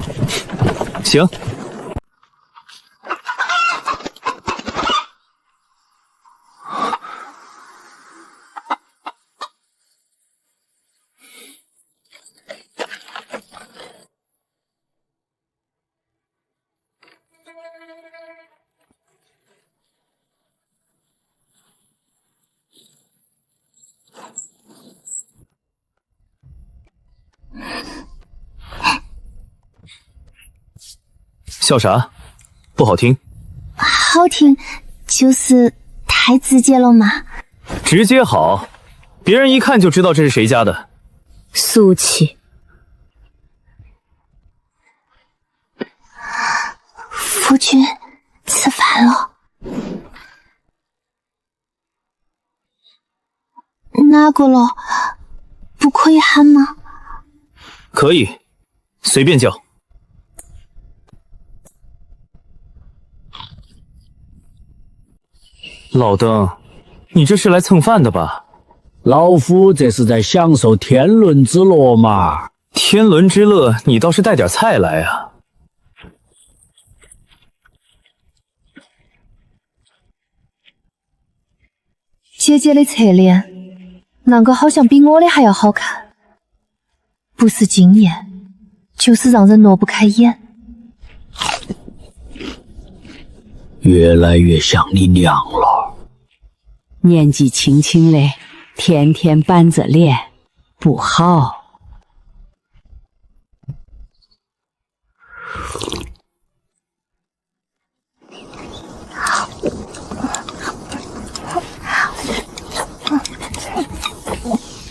行。笑啥？不好听。好听，就是太直接了嘛。直接好，别人一看就知道这是谁家的。俗气。夫君，吃饭了。哪个了？不可以喊吗？可以，随便叫。老登，你这是来蹭饭的吧？老夫这是在享受天伦之乐嘛。天伦之乐，你倒是带点菜来啊！姐姐的侧脸，那个好像比我的还要好看，不是惊艳，就是让人挪不开眼。越来越像你娘了。年纪轻轻的，天天板着脸，不好。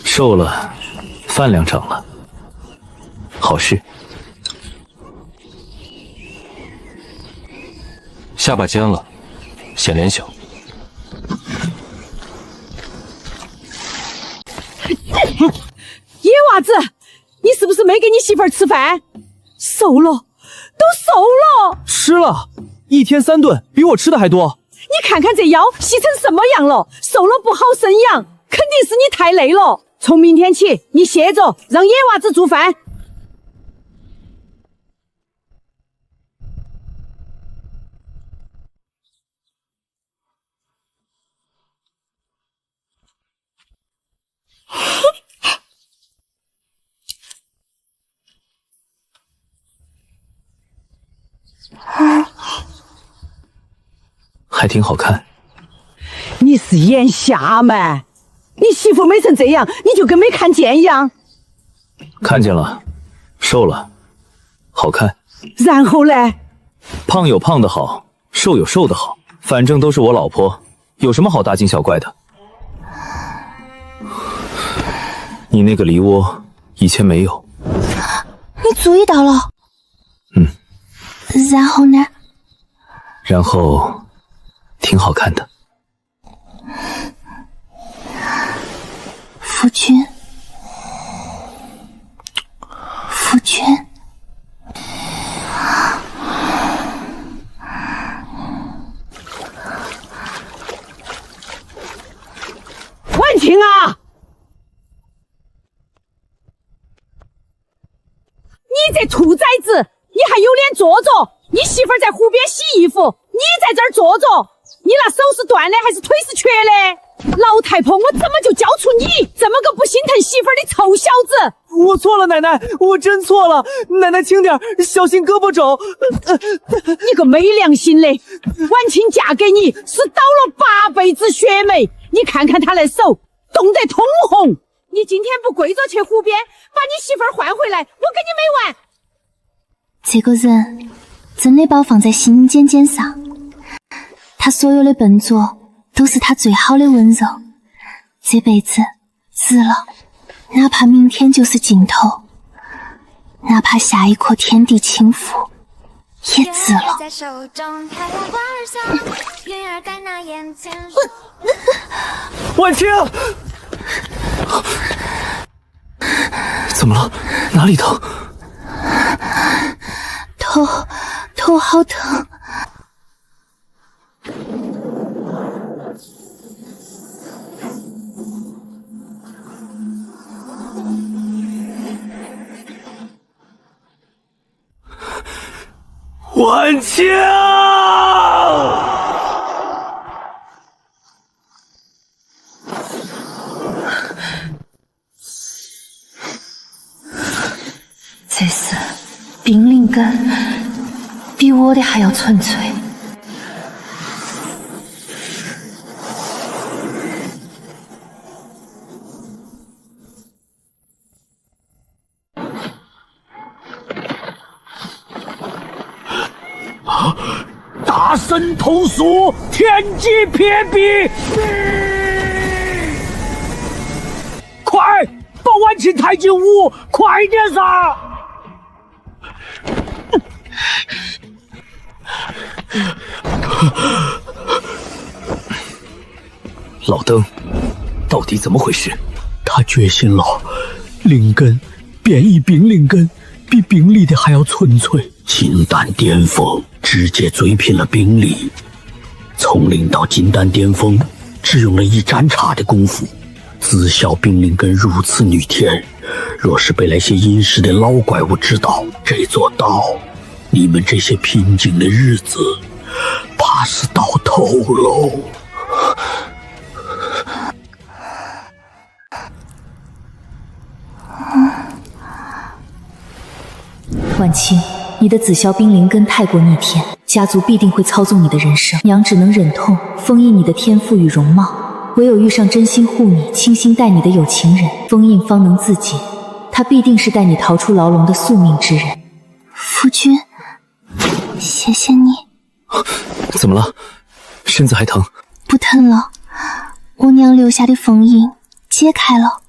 瘦了，饭量涨了，好事。下巴尖了，显脸小。野娃子，你是不是没给你媳妇儿吃饭？瘦了，都瘦了。吃了，1天3顿，比我吃的还多。你看看这腰细成什么样了，瘦了不好生养，肯定是你太累了。从明天起，你歇着，让野娃子做饭。还挺好看。你是眼瞎吗？你媳妇美成这样，你就跟没看见一样。看见了，瘦了，好看。然后呢？胖有胖的好，瘦有瘦的好，反正都是我老婆，有什么好大惊小怪的？你那个梨窝以前没有。你注意到了？然后呢？然后挺好看的。夫君，夫君，万青啊！你这兔崽子，你还有脸坐着？你媳妇儿在湖边洗衣服，你在这儿坐着，你那手是断的还是腿是瘸的？老太婆，我怎么就教出你这么个不心疼媳妇儿的臭小子？我错了，奶奶，我真错了，奶奶轻点，小心胳膊肘。你个没良心的，婉清嫁给你是倒了8辈子血霉，你看看她那手冻得通红。你今天不跪着去湖边把你媳妇儿换回来，我跟你没完。这个人真的把我放在心尖尖上，他所有的笨拙都是他最好的温柔。这辈子值了，哪怕明天就是尽头，哪怕下一刻天地倾覆，也值了。婉清，怎么了？哪里疼？头好疼。婉清，这是冰灵根，比我的还要纯粹。大神通术，天机撇壁！快，把婉清抬进屋，快点噻！老登，到底怎么回事？他觉醒了，灵根变异冰灵根，比冰里的还要纯粹。金丹巅峰直接追平了冰里，从零到金丹巅峰只用了1盏茶的功夫。自小冰灵根如此逆天，若是被那些隐世的老怪物知道这座岛，你们这些平静的日子怕是到头喽。婉清，你的紫霄冰灵根太过逆天，家族必定会操纵你的人生。娘只能忍痛封印你的天赋与容貌，唯有遇上真心护你、倾心待你的有情人，封印方能自解。他必定是带你逃出牢笼的宿命之人。夫君，谢谢你。怎么了？身子还疼？不疼了，我娘留下的封印解开了。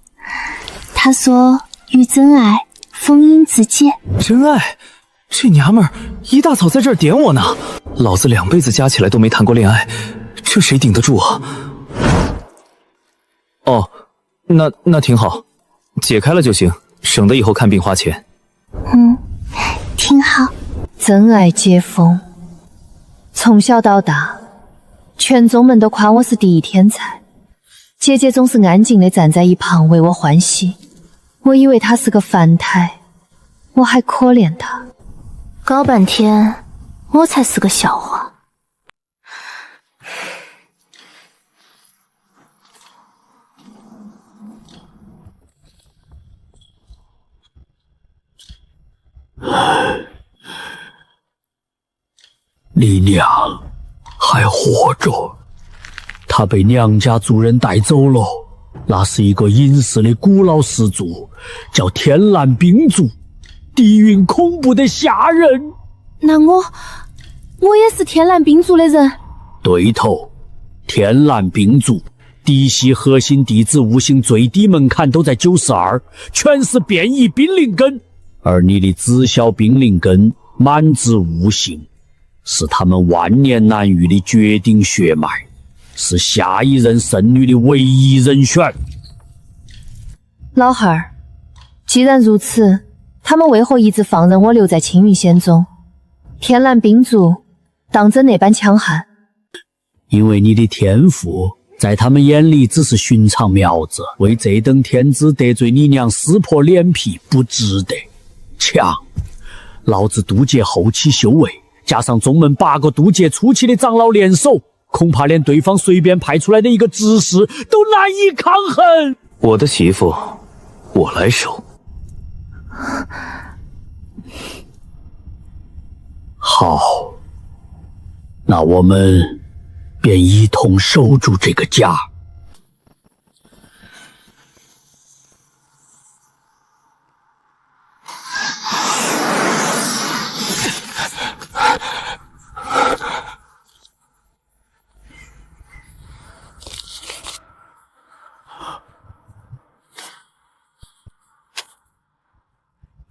她说与真爱封印自解。真爱？这娘们儿一大早在这儿点我呢。老子2辈子加起来都没谈过恋爱，这谁顶得住啊？哦，那挺好，解开了就行，省得以后看病花钱。挺好。真爱解封，从小到大，全宗门都夸我是第一天才。姐姐总是安静地站在一旁为我欢喜，我以为她是个凡胎，我还可怜她。搞半天，我才是个笑话。你娘还活着，她被娘家族人带走了。那是一个隐世的古老氏族，叫天蓝冰族，底蕴恐怖的吓人。那我也是天蓝冰族的人。对头，天蓝冰族嫡系核心弟子悟性最低门槛都在92，全是变异冰灵根，而你的紫霄冰灵根满指悟性，是他们万年难遇的决定血脉，是下一任圣女的唯一人选。老汉儿，既然如此，他们为何一直放任我留在青云仙宗？天蓝冰族当真那般强悍？因为你的天赋在他们眼里只是寻常苗子，为这等天资得罪你娘撕破脸皮不值得。强，老子渡劫后期修为，加上宗门8个渡劫初期的长老联手，恐怕连对方随便派出来的一个执事都难以抗衡。我的媳妇，我来守。好，那我们便一同守住这个家。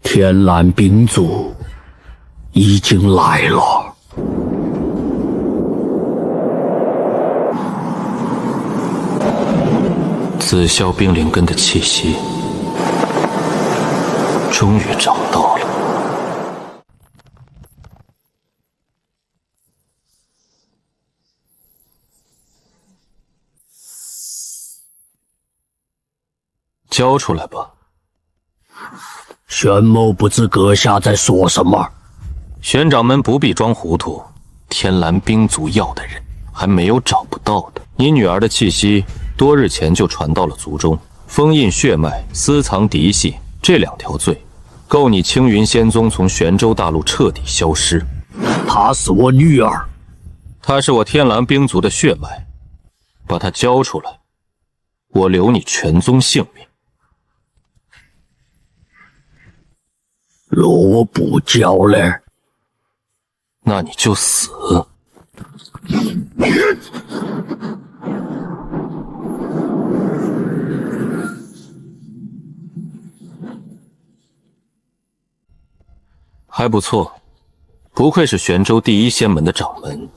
天蓝冰族已经来了。紫霄冰灵根的气息终于找到了。交出来吧。玄某不知阁下在说什么。玄掌门不必装糊涂，天蓝冰族要的人还没有找不到的。你女儿的气息多日前就传到了族中，封印血脉、私藏嫡系这2条罪，够你青云仙宗从玄州大陆彻底消失。她是我女儿，她是我天蓝冰族的血脉，把她交出来，我留你全宗性命。若我不交嘞，那你就死。还不错，不愧是玄州第1仙门的掌门。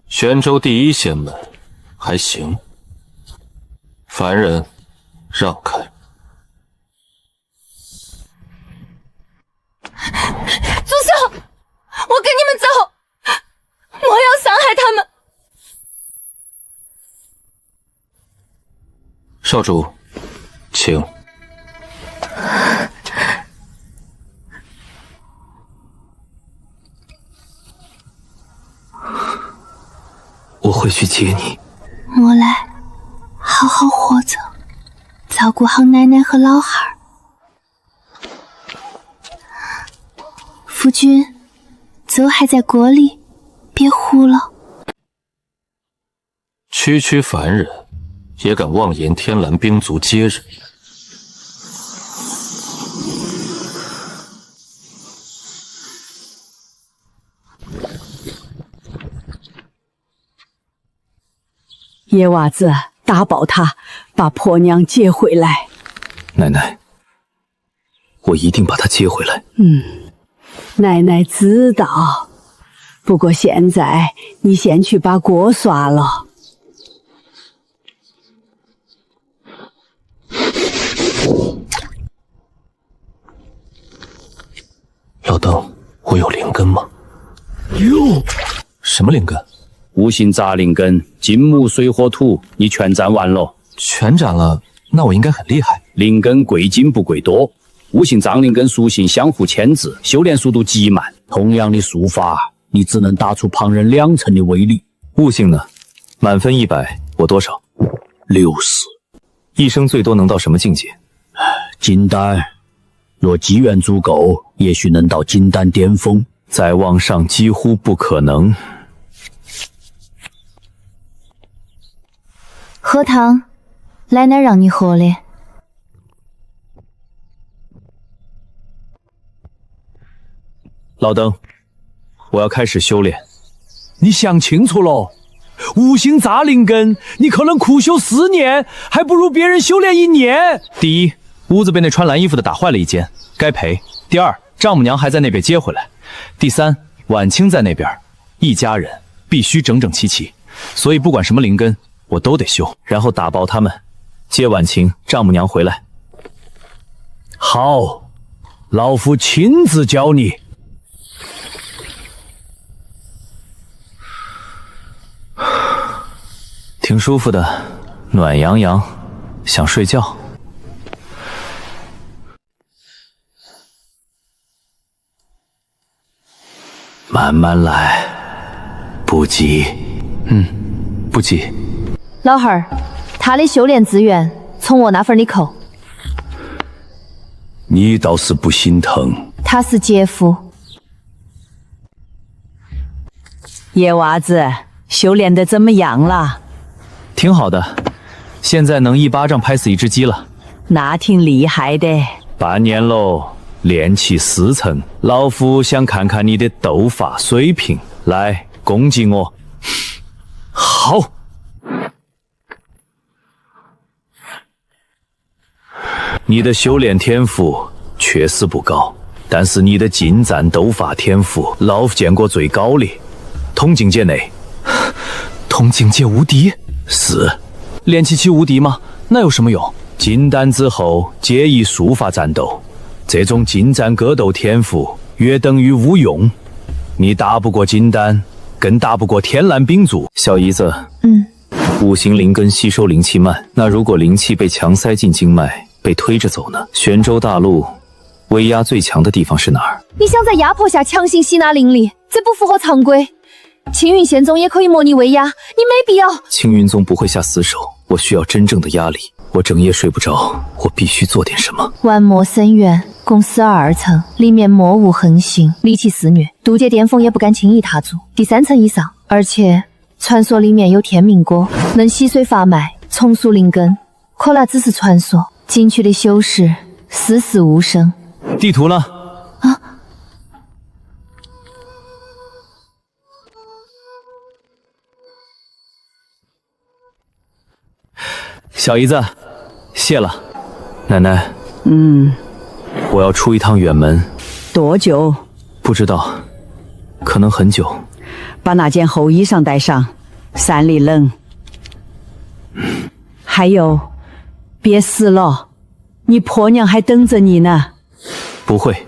玄州第1仙门还行，凡人让开。住手！我跟你们走，莫要伤害他们。少主，请。会去接你。莫来，好好活着，照顾好奶奶和老汉儿。夫君，粥还在锅里，别糊了。区区凡人，也敢妄言天蓝兵族接人？野娃子，打爆他，把婆娘接回来。奶奶，我一定把她接回来。奶奶知道，不过现在你先去把锅刷了。老邓，我有灵根吗？有。什么灵根？五行杂灵根，金木水火土，你全占完了。全占了，那我应该很厉害。灵根贵精不贵多，五行脏灵根属性相互牵制，修炼速度极慢。同样的术法，你只能打出旁人2成的威力。悟性呢？满分100，我多少？60。一生最多能到什么境界？金丹，若机缘足够，也许能到金丹巅峰，再往上几乎不可能。喝汤，奶奶让你喝的。老邓，我要开始修炼。你想清楚喽，五行杂灵根，你可能苦修4年，还不如别人修炼1年。第一，屋子被那穿蓝衣服的打坏了一间，该赔。第二，丈母娘还在那边接回来。第三，婉清在那边，一家人必须整整齐齐，所以不管什么灵根，我都得修，然后打爆他们，接婉清、丈母娘回来。好，老夫亲自教你。挺舒服的，暖洋洋，想睡觉。慢慢来，不急。不急。老汉儿，他的修炼资源从我那份里扣。你倒是不心疼。他是姐夫。野娃子，修炼的怎么样了？挺好的，现在能一巴掌拍死一只鸡了。那挺厉害的。半年喽，练气4层。老夫想看看你的斗法水平，来攻击我。好。你的修炼天赋确实不高，但是你的近战斗法天赋，老夫见过最高的，同境界内。同境界无敌？是。练气期无敌吗？那有什么用？金丹之后皆以术法战斗，这种近战格斗天赋约等于无用。你打不过金丹，更打不过天蓝兵族。小姨子，五行灵根吸收灵气慢，那如果灵气被强塞进经脉，被推着走呢？玄州大陆威压最强的地方是哪儿？你想在压迫下强行吸纳灵力，这不符合常规。青云仙宗也可以模拟威压，你没必要。青云宗不会下死手，我需要真正的压力。我整夜睡不着，我必须做点什么。万魔深渊共42层，里面魔物横行，戾气肆虐，渡劫巅峰也不敢轻易踏足。第3层以上，而且传说里面有天命果，能洗髓发脉，重塑灵根。可那只是传说，进去的修士死死无生。地图呢？小姨子，谢了。奶奶，我要出一趟远门。多久？不知道，可能很久。把那件厚衣裳带上，山里冷。还有，别死了，你婆娘还等着你呢。不会。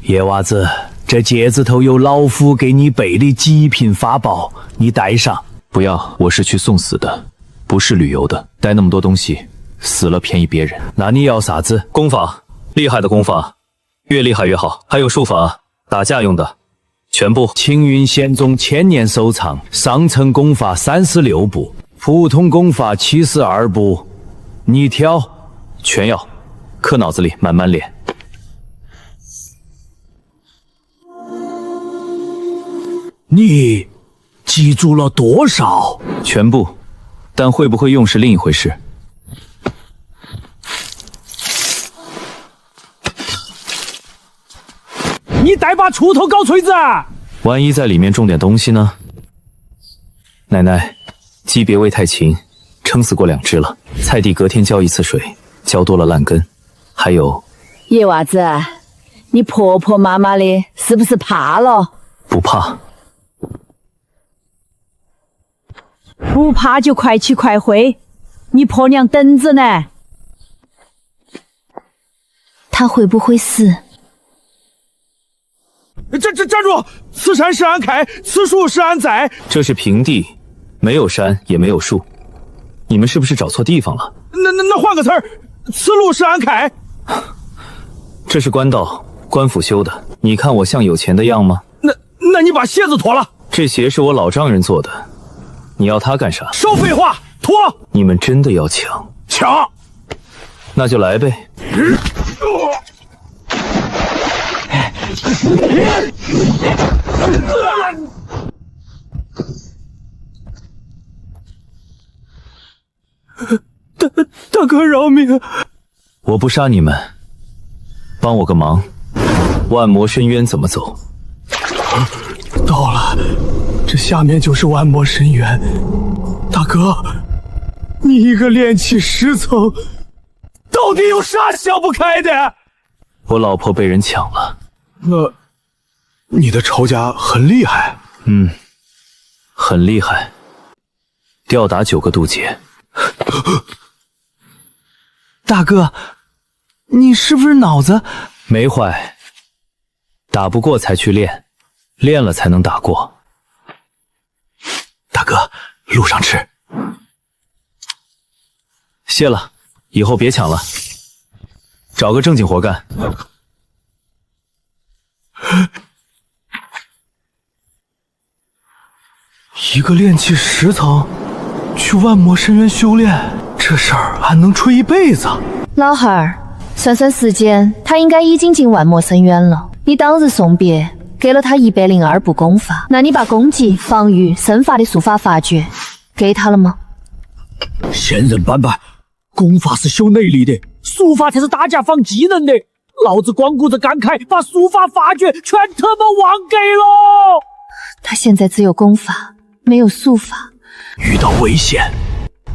野娃子，这戒指头有老夫给你备的极品法宝，你带上。不要，我是去送死的，不是旅游的。带那么多东西，死了便宜别人。那你要啥子？功法，厉害的功法，越厉害越好。还有术法，打架用的，全部。青云仙宗千年收藏，上乘功法36部，普通功法72部，你挑。全要，刻脑子里，慢慢练。你记住了多少？全部，但会不会用是另一回事。你带把锄头搞锤子啊！万一在里面种点东西呢？奶奶，鸡别喂太勤，撑死过2只了。菜地隔天浇1次水，浇多了烂根。还有，野娃子，你婆婆妈妈的是不是怕了？不怕。不怕就快去快回，你婆娘等着呢。他会不会死？站住！此山是俺开，此树是俺栽。这是平地，没有山也没有树，你们是不是找错地方了？那换个词儿，此路是俺开。这是官道，官府修的。你看我像有钱的样吗？那你把鞋子脱了。这鞋是我老丈人做的，你要它干啥？少废话，脱！你们真的要抢？抢！那就来呗。大哥饶命！我不杀你们，帮我个忙。万魔深渊怎么走？到了，这下面就是万魔深渊。大哥，你一个炼气10层，到底有啥想不开的？我老婆被人抢了。你的仇家很厉害。很厉害。吊打9个渡劫。大哥，你是不是脑子没坏？打不过才去练，练了才能打过。大哥，路上吃。谢了，以后别抢了，找个正经活干。一个炼气10层，去万魔深渊修炼，这事儿俺能吹一辈子。老汉儿，算算时间，他应该已经进万魔深渊了。你当日送别，给了他102部功法，那你把攻击、防御、身法的术法法诀给他了吗？仙人板板，功法是修内力的，术法才是大家放技能的。老子光顾着感慨，把术法法诀全他妈忘给了。他现在只有功法，没有术法。遇到危险，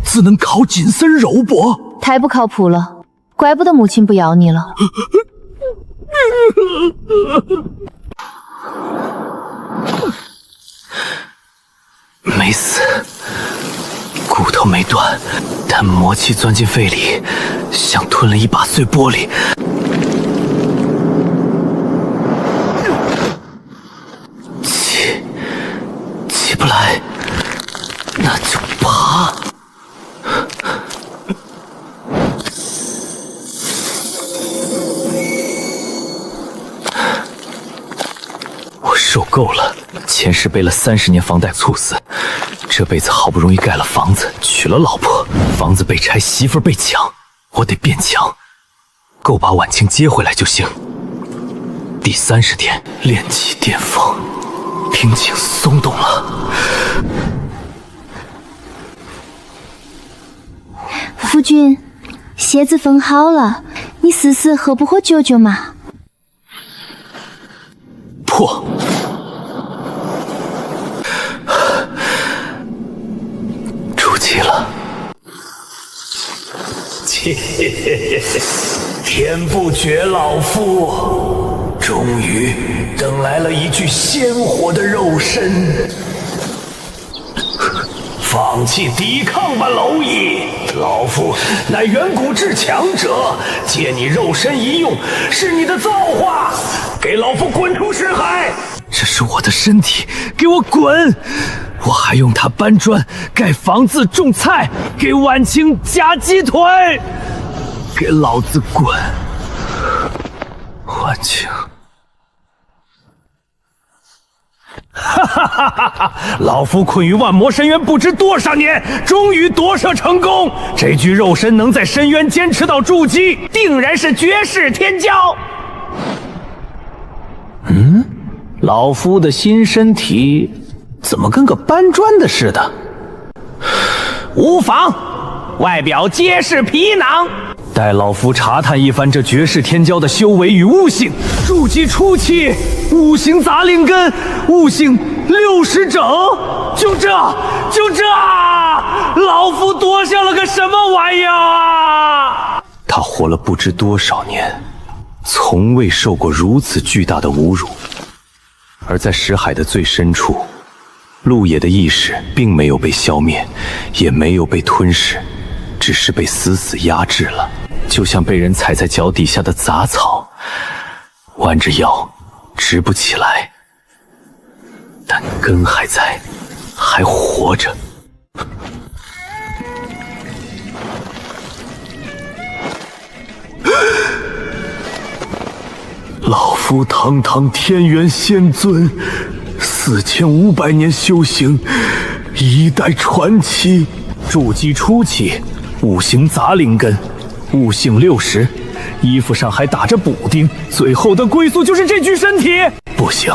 只能靠近身肉搏。太不靠谱了，怪不得母亲不要你了。没死，骨头没断，但魔气钻进肺里，像吞了一把碎玻璃。起不来，那就爬。我受够了，前世背了30年房贷猝死，这辈子好不容易盖了房子，娶了老婆，房子被拆，媳妇被抢，我得变强，够把婉清接回来就行。第30天，炼气巅峰，瓶颈松动了。夫君，鞋子缝好了，你试试合不合救救嘛？破！出气了。天不绝老夫，终于等来了一具鲜活的肉身。放弃抵抗吧，蝼蚁！老夫乃远古至强者，借你肉身一用，是你的造化。给老夫滚出深海！这是我的身体，给我滚！我还用它搬砖、盖房子、种菜，给婉清夹鸡腿。给老子滚！婉清，哈哈哈哈哈！老夫困于万魔深渊不知多少年，终于夺舍成功。这具肉身能在深渊坚持到筑基，定然是绝世天骄。老夫的新身体怎么跟个搬砖的似的？无妨，外表皆是皮囊。待老夫查探一番这绝世天骄的修为与悟性。筑基初期，五行杂灵根，悟性60整，就这，老夫夺下了个什么玩意儿啊！他活了不知多少年，从未受过如此巨大的侮辱。而在识海的最深处，陆野的意识并没有被消灭，也没有被吞噬，只是被死死压制了，就像被人踩在脚底下的杂草，弯着腰直不起来，但根还在，还活着。老夫堂堂天元仙尊，4500年修行，一代传奇。筑基初期，五行杂灵根，悟性60，衣服上还打着补丁，最后的归宿就是这具身体。不行，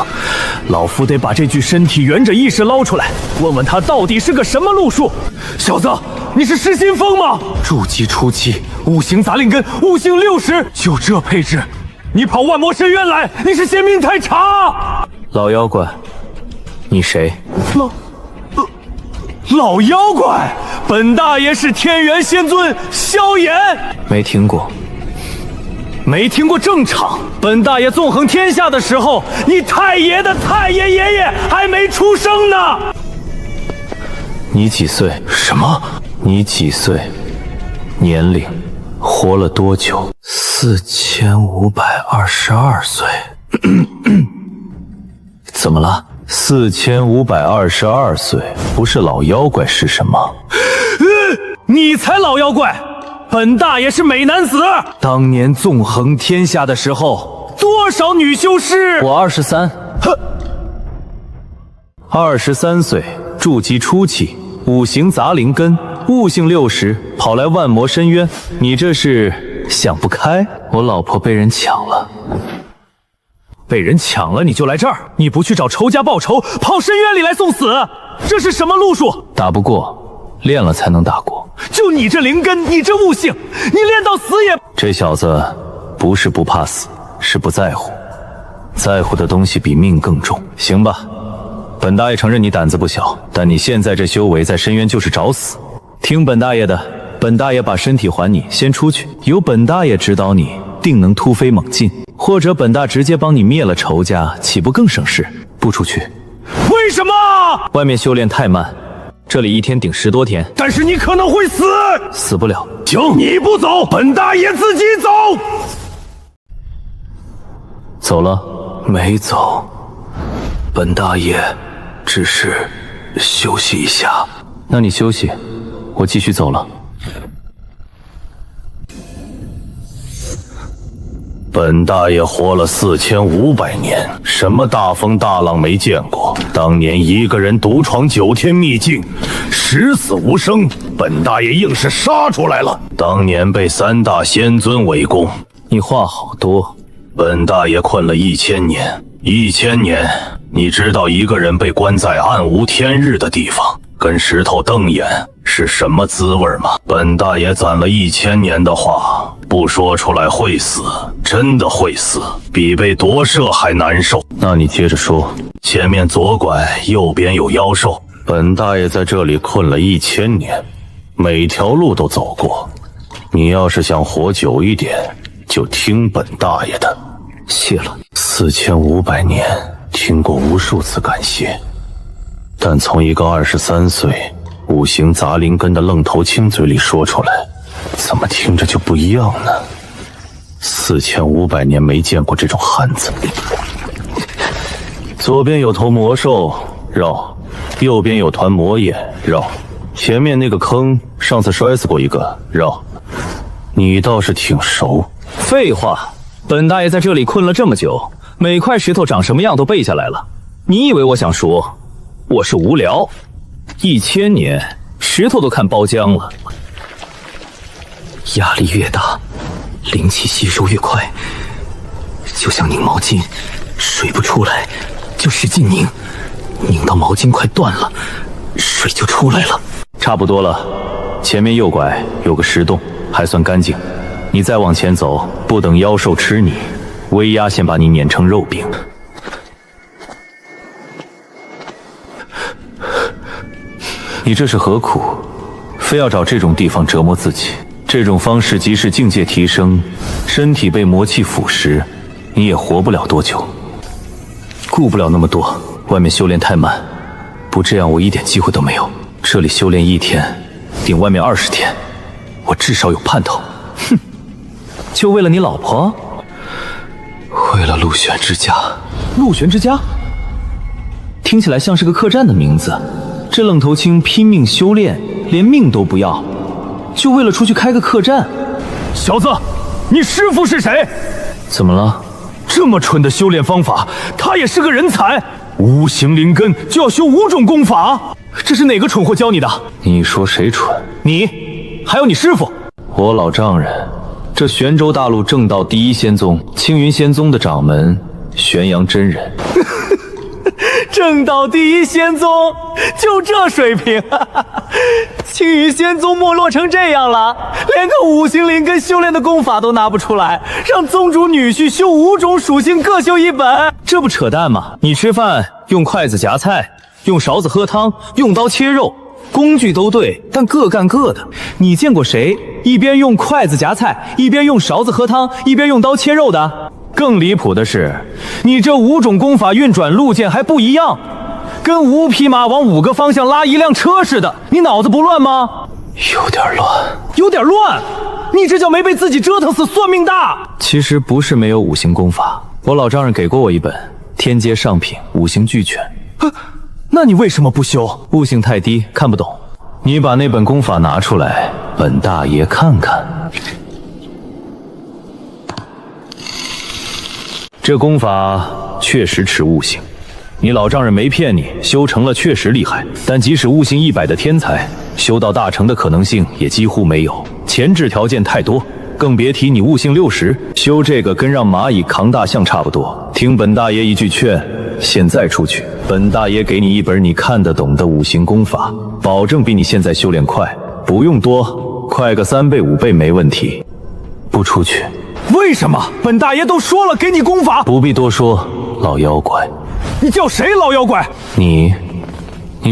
老夫得把这具身体元者意识捞出来，问问他到底是个什么路数。小子，你是失心疯吗？筑基初期，五行杂灵根，悟性60，就这配置，你跑万魔深渊来，你是嫌命太长。老妖怪，你谁？老妖怪，本大爷是天元仙尊萧炎。没听过。没听过正常。本大爷纵横天下的时候，你太爷的太爷爷爷还没出生呢。你几岁？什么？你几岁？年龄？活了多久？4522岁。怎么了？4522岁，不是老妖怪是什么？你才老妖怪！本大爷是美男子。当年纵横天下的时候，多少女修士？我23。23岁，筑基初期，五行杂灵根，悟性60，跑来万魔深渊。你这是想不开？我老婆被人抢了。被人抢了你就来这儿？你不去找仇家报仇，跑深渊里来送死，这是什么路数？打不过，练了才能打过。就你这灵根，你这悟性，你练到死也……这小子不是不怕死，是不在乎，在乎的东西比命更重。行吧，本大爷承认你胆子不小，但你现在这修为在深渊就是找死。听本大爷的，本大爷把身体还你，先出去，有本大爷指导你，定能突飞猛进。或者本大直接帮你灭了仇家，岂不更省事？不出去。为什么？外面修炼太慢，这里一天顶10多天。但是你可能会死。死不了。行，你不走，本大爷自己走。走了？没走，本大爷只是休息一下。那你休息，我继续走了。本大爷活了4500年，什么大风大浪没见过。当年一个人独闯9天秘境，十死无生，本大爷硬是杀出来了。当年被3大仙尊围攻。你话好多。本大爷困了1000年，1000年，你知道一个人被关在暗无天日的地方，跟石头瞪眼是什么滋味吗？本大爷攒了1000年的话，不说出来会死，真的会死，比被夺舍还难受。那你接着说。前面左拐，右边有妖兽。本大爷在这里困了1000年，每条路都走过。你要是想活久一点，就听本大爷的。谢了。4500年，听过无数次感谢，但从一个23岁五行杂灵根的愣头青嘴里说出来，怎么听着就不一样呢？4500年没见过这种汉子。左边有头魔兽，绕；右边有团魔眼，绕；前面那个坑，上次摔死过一个，绕。你倒是挺熟。废话，本大爷在这里困了这么久，每块石头长什么样都背下来了。你以为我想说我是无聊？1000年石头都看包浆了。压力越大，灵气吸收越快，就像拧毛巾，水不出来就使劲拧，拧到毛巾快断了，水就出来了。差不多了，前面右拐有个石洞，还算干净。你再往前走，不等妖兽吃你，威压先把你碾成肉饼。你这是何苦？非要找这种地方折磨自己？这种方式即使境界提升，身体被魔气腐蚀，你也活不了多久。顾不了那么多，外面修炼太慢，不这样我一点机会都没有。这里修炼1天，顶外面20天，我至少有盼头。哼，就为了你老婆？为了陆玄之家。陆玄之家？听起来像是个客栈的名字。这愣头青拼命修炼，连命都不要，就为了出去开个客栈。小子，你师父是谁？怎么了？这么蠢的修炼方法，他也是个人才。无形灵根就要修5种功法，这是哪个蠢货教你的？你说谁蠢？你，还有你师父。我老丈人，这玄州大陆正道第一仙宗青云仙宗的掌门玄阳真人。正道第一仙宗，就这水平，青云仙宗没落成这样了，连个五行灵根修炼的功法都拿不出来，让宗主女婿修5种属性各修一本，这不扯淡吗？你吃饭用筷子夹菜，用勺子喝汤，用刀切肉，工具都对，但各干各的。你见过谁一边用筷子夹菜，一边用勺子喝汤，一边用刀切肉的？更离谱的是，你这5种功法运转路线还不一样，跟5匹马往5个方向拉一辆车似的。你脑子不乱吗？有点乱。有点乱？你这叫没被自己折腾死，算命大。其实不是没有5行功法，我老丈人给过我一本天阶上品5行俱全。那你为什么不修？悟性太低，看不懂。你把那本功法拿出来，本大爷看看。这功法确实吃悟性，你老丈人没骗你，修成了确实厉害，但即使悟性100的天才，修到大成的可能性也几乎没有，前置条件太多，更别提你悟性60，修这个跟让蚂蚁扛大象差不多。听本大爷一句劝，现在出去，本大爷给你一本你看得懂的5行功法，保证比你现在修炼快，不用多，快个3倍5倍没问题。不出去。为什么？本大爷都说了给你功法。不必多说，老妖怪。你叫谁老妖怪？你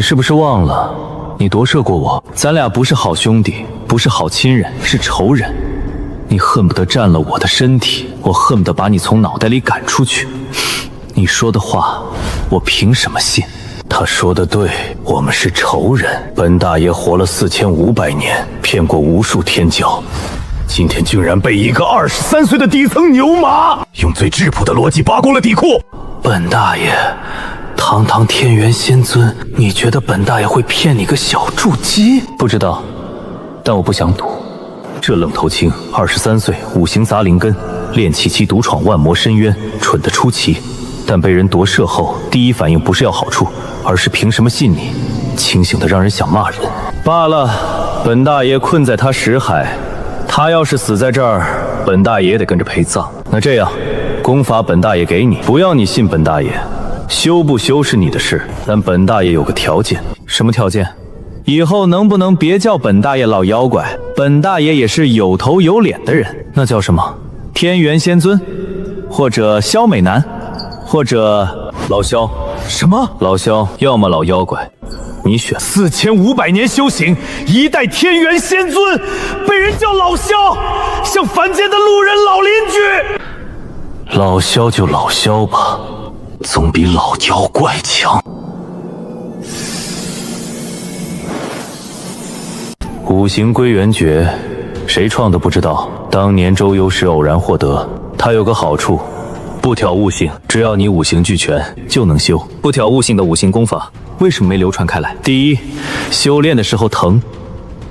是不是忘了你夺舍过我？咱俩不是好兄弟，不是好亲人，是仇人。你恨不得占了我的身体，我恨不得把你从脑袋里赶出去。你说的话我凭什么信？他说的对，我们是仇人。本大爷活了4500年，骗过无数天骄，今天竟然被一个23岁的底层牛马用最质朴的逻辑扒光了底裤。本大爷堂堂天元仙尊，你觉得本大爷会骗你个小筑基？不知道，但我不想赌。这愣头青23岁，5行杂灵根，练气期独闯万魔深渊，蠢得出奇。但被人夺舍后，第一反应不是要好处，而是凭什么信你？清醒的让人想骂人。罢了，本大爷困在他识海，他要是死在这儿，本大爷也得跟着陪葬。那这样，功法本大爷给你，不要你信本大爷，修不修是你的事，但本大爷有个条件。什么条件？以后能不能别叫本大爷老妖怪？本大爷也是有头有脸的人。那叫什么？天元仙尊，或者萧美男，或者老萧。什么？老萧，要么老妖怪，你选。4500年修行，一代天元仙尊，被人叫老萧，像凡间的路人老邻居。老萧就老萧吧，总比老妖怪强。5行归元诀，谁创的不知道，当年周游时偶然获得。它有个好处，不挑悟性，只要你5行俱全就能修。不挑悟性的5行功法为什么没流传开来？第一，修炼的时候疼，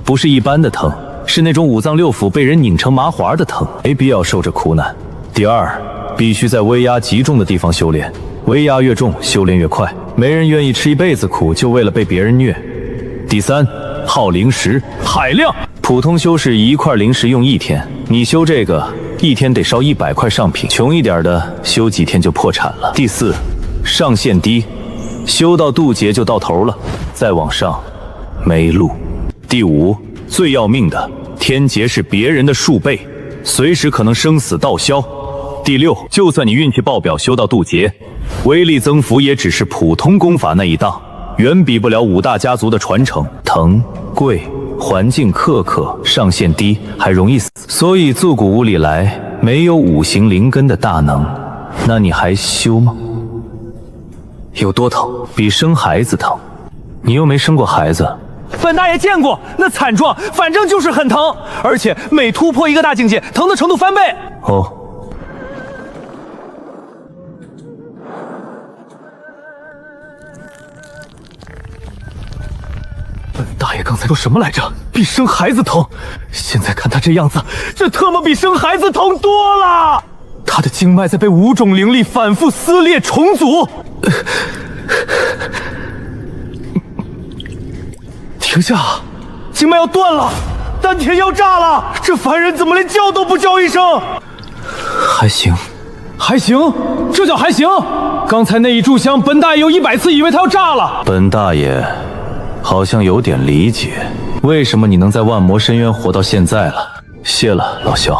不是一般的疼，是那种5脏6腑被人拧成麻花的疼，没必要受这苦难。第二，必须在威压极重的地方修炼，威压越重，修炼越快。没人愿意吃一辈子苦，就为了被别人虐。第三，耗灵石，海量。普通修士1块灵石用1天，你修这个1天得烧100块上品，穷一点的修几天就破产了。第四，上限低，修到渡劫就到头了，再往上没路。第五，最要命的，天劫是别人的数倍，随时可能生死道消。第六，就算你运气爆表修到渡劫，威力增幅也只是普通功法那一档，远比不了5大家族的传承。疼、贵、环境苛刻，上限低，还容易死。所以自古无里来，没有5行灵根的大能，那你还修吗？有多疼？比生孩子疼。你又没生过孩子。本大爷见过，那惨状，反正就是很疼，而且每突破一个大境界，疼的程度翻倍。哦。本大爷刚才说什么来着？比生孩子疼。现在看他这样子，这特么比生孩子疼多了。他的经脉在被5种灵力反复撕裂重组。停下！经脉要断了，丹田要炸了。这凡人怎么连叫都不叫一声？还行，还行，这叫还行。刚才那一炷香，本大爷有100次以为他要炸了。本大爷好像有点理解，为什么你能在万魔深渊活到现在了。谢了，老萧。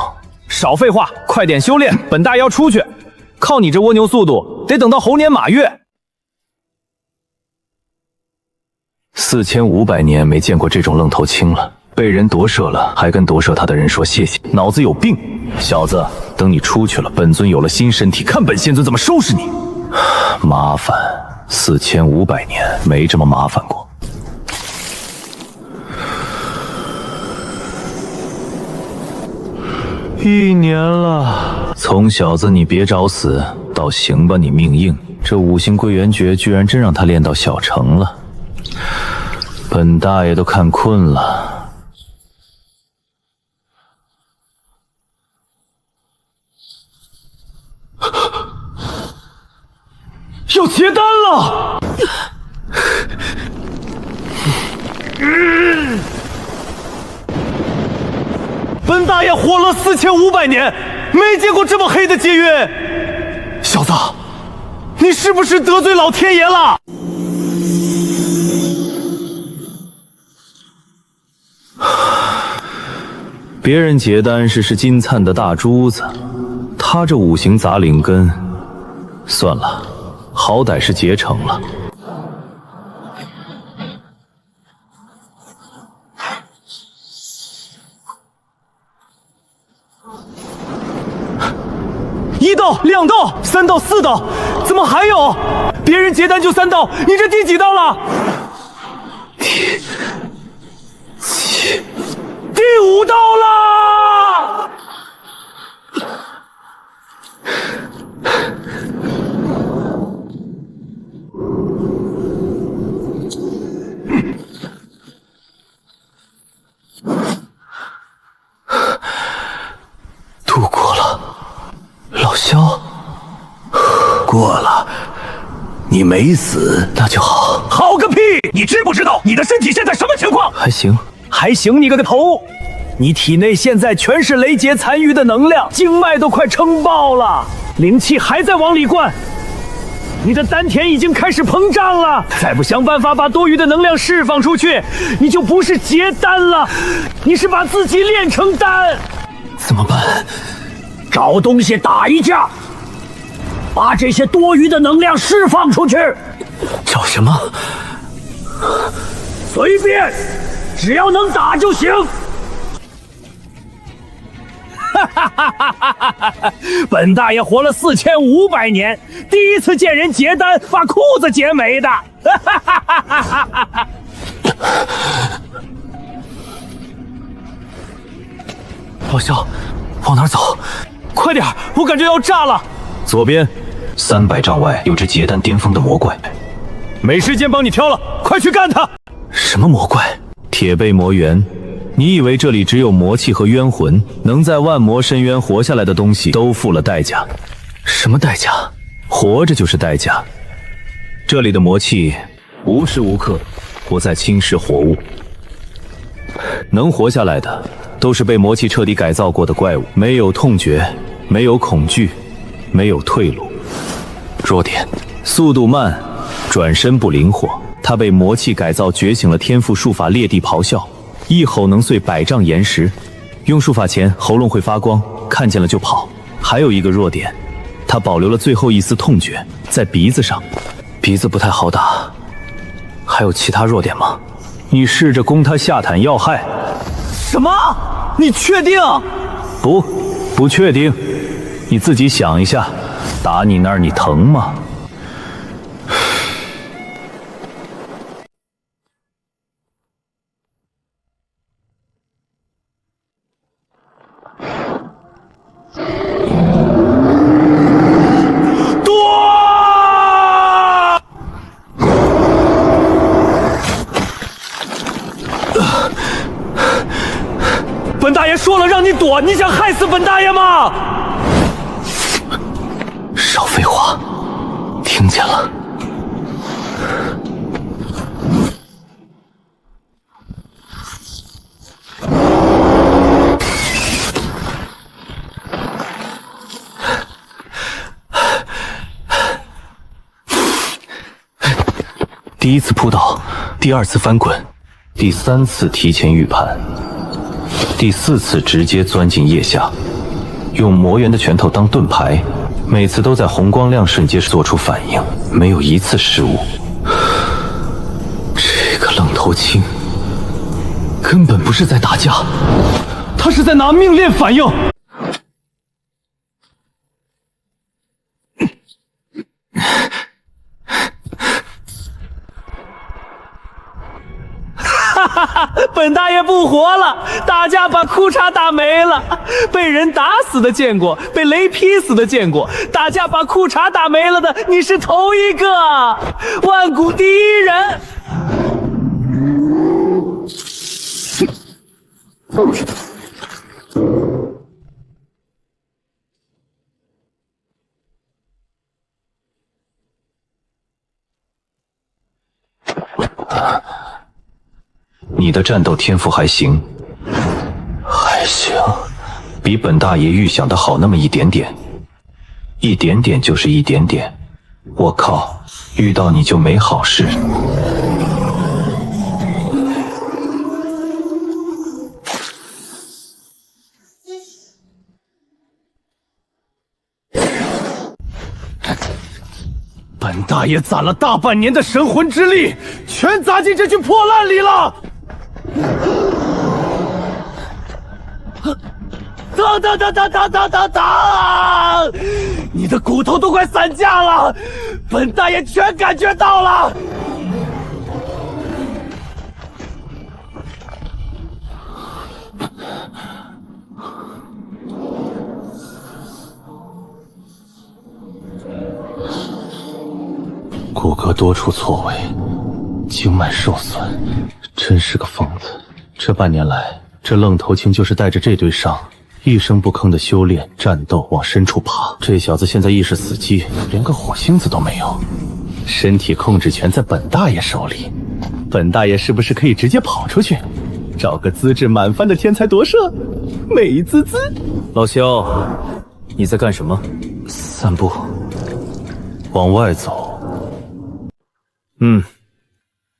少废话，快点修炼，本大爷要出去。靠你这蜗牛速度，得等到猴年马月。4500年没见过这种愣头青了，被人夺舍了，还跟夺舍他的人说谢谢，脑子有病！小子，等你出去了，本尊有了新身体，看本仙尊怎么收拾你！麻烦，4500年没这么麻烦过。1年了，从小子你别找死，倒行吧，你命硬。这5行归元诀居然真让他练到小成了。本大爷都看困了。要结丹了！本大爷活了4500年，没见过这么黑的劫运。小子，你是不是得罪老天爷了？别人结丹是金灿的大珠子，他这5行杂灵根，算了，好歹是结成了。1道、2道、3道、4道，怎么还有？别人结丹就3道，你这第几道了？第5道了！度过了，老萧，过了，你没死，那就好。好个屁！你知不知道你的身体现在什么情况？还行。还行你个头！你体内现在全是雷劫残余的能量，经脉都快撑爆了，灵气还在往里灌，你的丹田已经开始膨胀了。再不想办法把多余的能量释放出去，你就不是结丹了，你是把自己炼成丹。怎么办？找东西打一架，把这些多余的能量释放出去。找什么？随便。只要能打就行。本大爷活了4500年，第一次见人结丹把裤子结没的。老萧，往哪走？快点，我感觉要炸了。左边300丈外有只结丹巅峰的魔怪，没时间帮你挑了，快去干他！什么魔怪？铁背魔猿。你以为这里只有魔气和冤魂，能在万魔深渊活下来的东西都付了代价。什么代价？活着就是代价。这里的魔气无时无刻不在侵蚀活物，能活下来的都是被魔气彻底改造过的怪物，没有痛觉，没有恐惧，没有退路。弱点：速度慢，转身不灵活。他被魔气改造，觉醒了天赋术法裂地咆哮，一吼能碎100丈岩石。用术法前喉咙会发光，看见了就跑。还有一个弱点，他保留了最后一丝痛觉，在鼻子上，鼻子不太好打。还有其他弱点吗？你试着攻他下坦要害。什么？你确定？不确定。你自己想一下，打你那儿你疼吗？本大爷说了让你躲，你想害死本大爷吗？少废话，听见了。第一次扑倒，第2次翻滚，第3次提前预判，第4次直接钻进腋下，用魔元的拳头当盾牌，每次都在红光亮瞬间做出反应，没有一次失误。这个愣头青根本不是在打架，他是在拿命练反应。本大爷不活了，打架把裤衩打没了，被人打死的见过，被雷劈死的见过，打架把裤衩打没了的你是头一个，万古第一人。你的战斗天赋还行，比本大爷预想的好那么一点点，一点点就是一点点。我靠，遇到你就没好事。本大爷攒了大半年的神魂之力，全砸进这具破烂里了。疼！你的骨头都快散架了，本大爷全感觉到了。骨骼多处错位，经脉受损，真是个疯子。这半年来，这愣头青就是带着这堆伤，一声不吭的修炼、战斗，往深处爬。这小子现在意识死机，连个火星子都没有，身体控制权在本大爷手里。本大爷是不是可以直接跑出去，找个资质满番的天才夺舍，美滋滋？老萧，你在干什么？散步。往外走。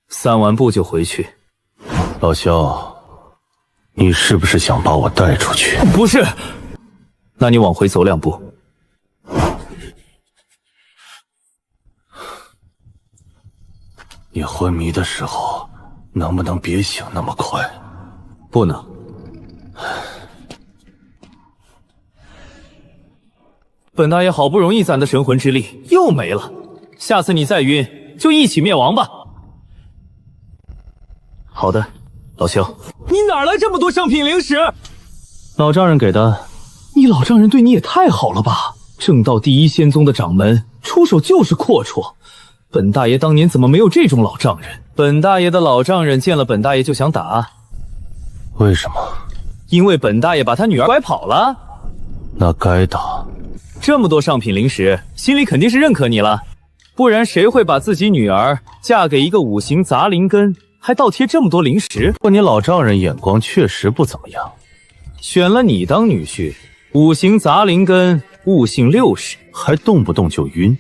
散完步就回去。老萧，你是不是想把我带出去？不是。那你往回走2步。你昏迷的时候，能不能别醒那么快？不能。本大爷好不容易攒的神魂之力又没了，下次你再晕，就一起灭亡吧。好的，老萧。你哪来这么多上品灵石？老丈人给的。你老丈人对你也太好了吧？正道第一仙宗的掌门，出手就是阔绰。本大爷当年怎么没有这种老丈人？本大爷的老丈人见了本大爷就想打。为什么？因为本大爷把他女儿拐跑了。那该打。这么多上品灵石，心里肯定是认可你了，不然谁会把自己女儿嫁给一个五行杂灵根，还倒贴这么多灵石？不过你老丈人眼光确实不怎么样，选了你当女婿，五行杂灵根，悟性60，还动不动就晕。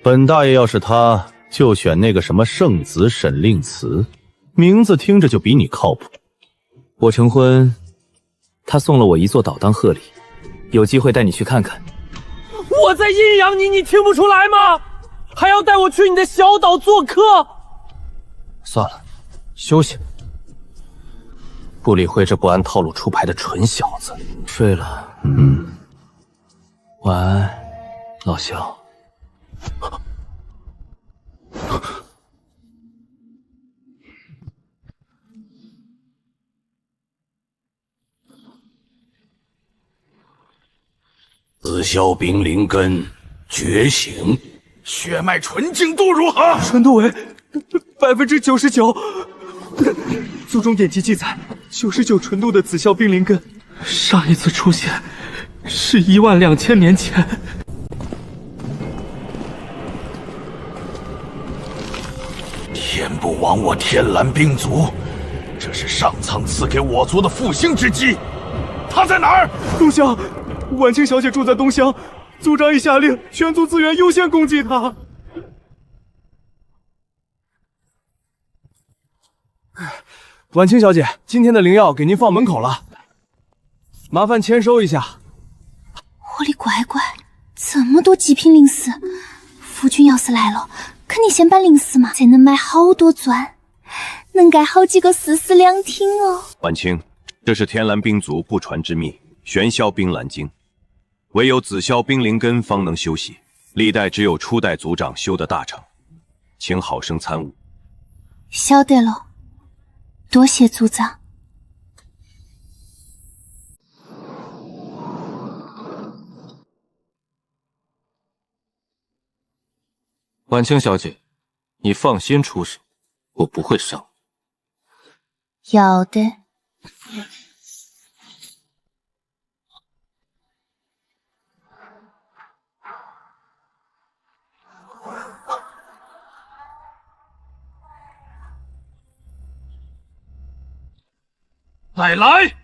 本大爷要是他，就选那个什么圣子沈令慈，名字听着就比你靠谱。我成婚，他送了我一座岛当贺礼，有机会带你去看看。我在阴阳你，你听不出来吗？还要带我去你的小岛做客？算了，休息。不理会这不按套路出牌的蠢小子。睡了。晚安，老肖。紫霄冰灵根觉醒，血脉纯净度如何？纯度为99%。族中典籍记载，99纯度的紫霄冰灵根，上一次出现是12000年前。天不亡我天蓝冰族，这是上苍赐给我族的复兴之机。他在哪儿？东乡，婉清小姐住在东乡，族长已下令全族资源优先供给她。婉清小姐，今天的灵药给您放门口了，麻烦签收一下。我的乖乖，这么多极品灵石，夫君要是来了，肯定先办灵石嘛，才能买好多砖，能盖好几个4室2厅哦。婉清，这是天蓝冰族不传之秘，玄霄冰蓝经，唯有紫霄冰灵根方能修习，历代只有初代族长修的大成，请好生参悟。晓得了，多谢族长。婉清小姐，你放心出手，我不会伤你。要得。再来！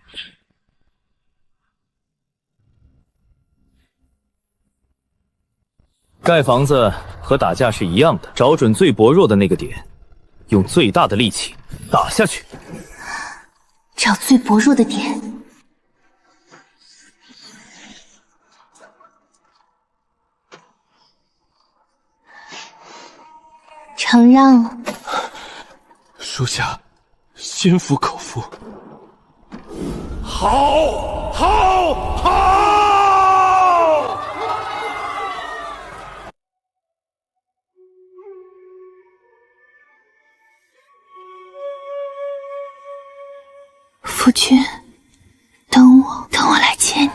盖房子和打架是一样的，找准最薄弱的那个点，用最大的力气打下去。找最薄弱的点。承让了。属下心服口服。好，好，好！夫君，等我来接你。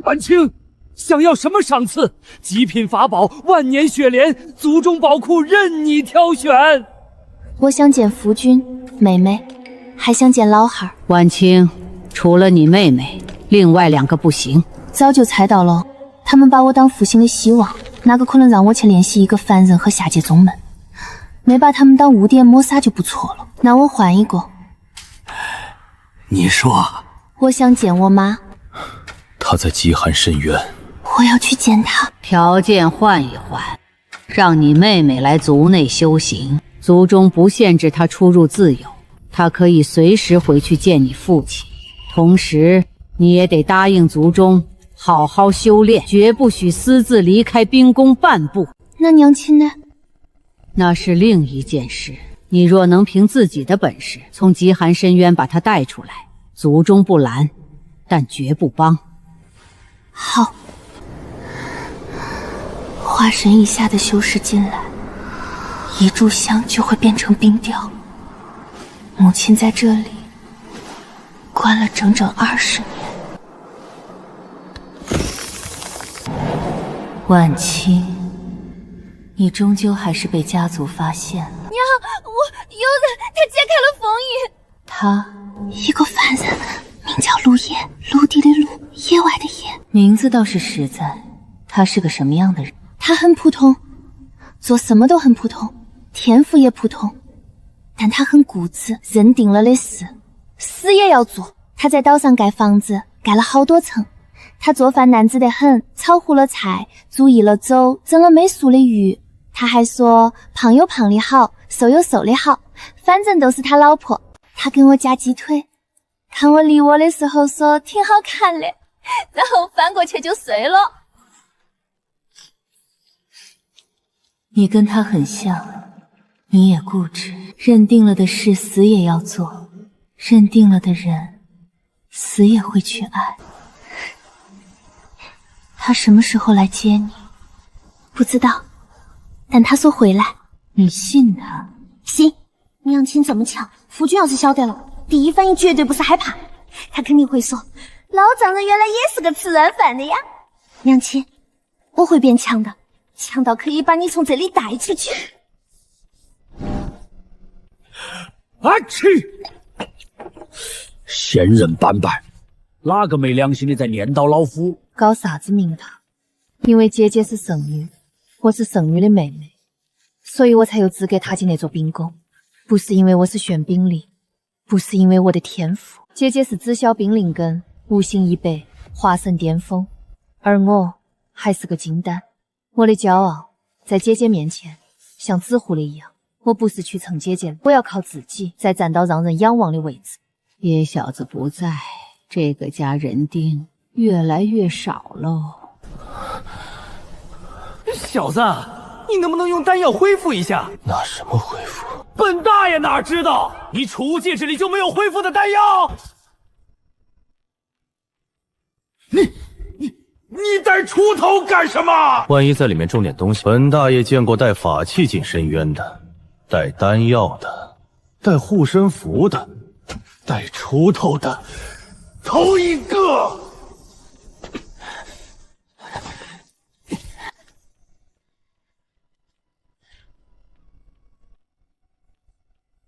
婉清，想要什么赏赐？极品法宝、万年雪莲，族中宝库任你挑选。我想见夫君、妹妹，还想见老汉儿。婉清，除了你妹妹，另外2个不行。早就猜到了，他们把我当复兴的希望，哪个可能让我去联系一个凡人和下界宗门？没把他们当污点抹杀就不错了。那我换一个。你说，我想见我妈。她在极寒深渊。我要去见她。条件换一换，让你妹妹来族内修行，族中不限制她出入自由，她可以随时回去见你父亲。同时，你也得答应族中好好修炼，绝不许私自离开冰宫半步。那娘亲呢？那是另一件事。你若能凭自己的本事从极寒深渊把她带出来，族中不拦，但绝不帮。好。化神以下的修士进来，一炷香就会变成冰雕。母亲在这里关了整整20年。婉清，你终究还是被家族发现了。娘，我人，他解开了封印。他一个犯人，名叫陆野，陆地的陆，野外的野。名字倒是实在，他是个什么样的人？他很普通，做什么都很普通，天赋也普通，但他很固执，认定了的事，死也要做。他在岛上盖房子，盖了好多层。他做饭难吃得很，炒糊了菜，煮一了粥，蒸了没熟的鱼。他还说胖有胖的好，瘦有瘦的好，反正都是他老婆。他跟我夹鸡腿，看我理我的时候说挺好看的，然后翻过去就睡了。你跟他很像，你也固执，认定了的事死也要做，认定了的人死也会去爱。他什么时候来接你？不知道，但他说回来。你信他？信。娘亲这么强，夫君要是晓得了，第一反应绝对不是害怕，他肯定会说老丈人原来也是个吃软饭的呀。娘亲，我会变强的，强到可以把你从这里带出去。去！仙人板板，哪个没良心的在念叨老夫？搞啥子名堂？因为姐姐是圣女，我是圣女的妹妹，所以我才有资格踏进那座冰宫。不是因为我是玄冰灵，不是因为我的天赋。姐姐是知晓冰灵根，无形一百，化神巅峰，而我还是个金丹。我的骄傲在姐姐面前像纸糊的一样。我不是去蹭姐姐，我要靠自己再站到让人仰望的位置。野小子不在，这个家人丁越来越少喽。小子，你能不能用丹药恢复一下？拿什么恢复？本大爷哪知道，你储物戒指里就没有恢复的丹药。你带锄头干什么？万一在里面种点东西。本大爷见过带法器进深渊的，带丹药的，带护身符的，带锄头的，头一个。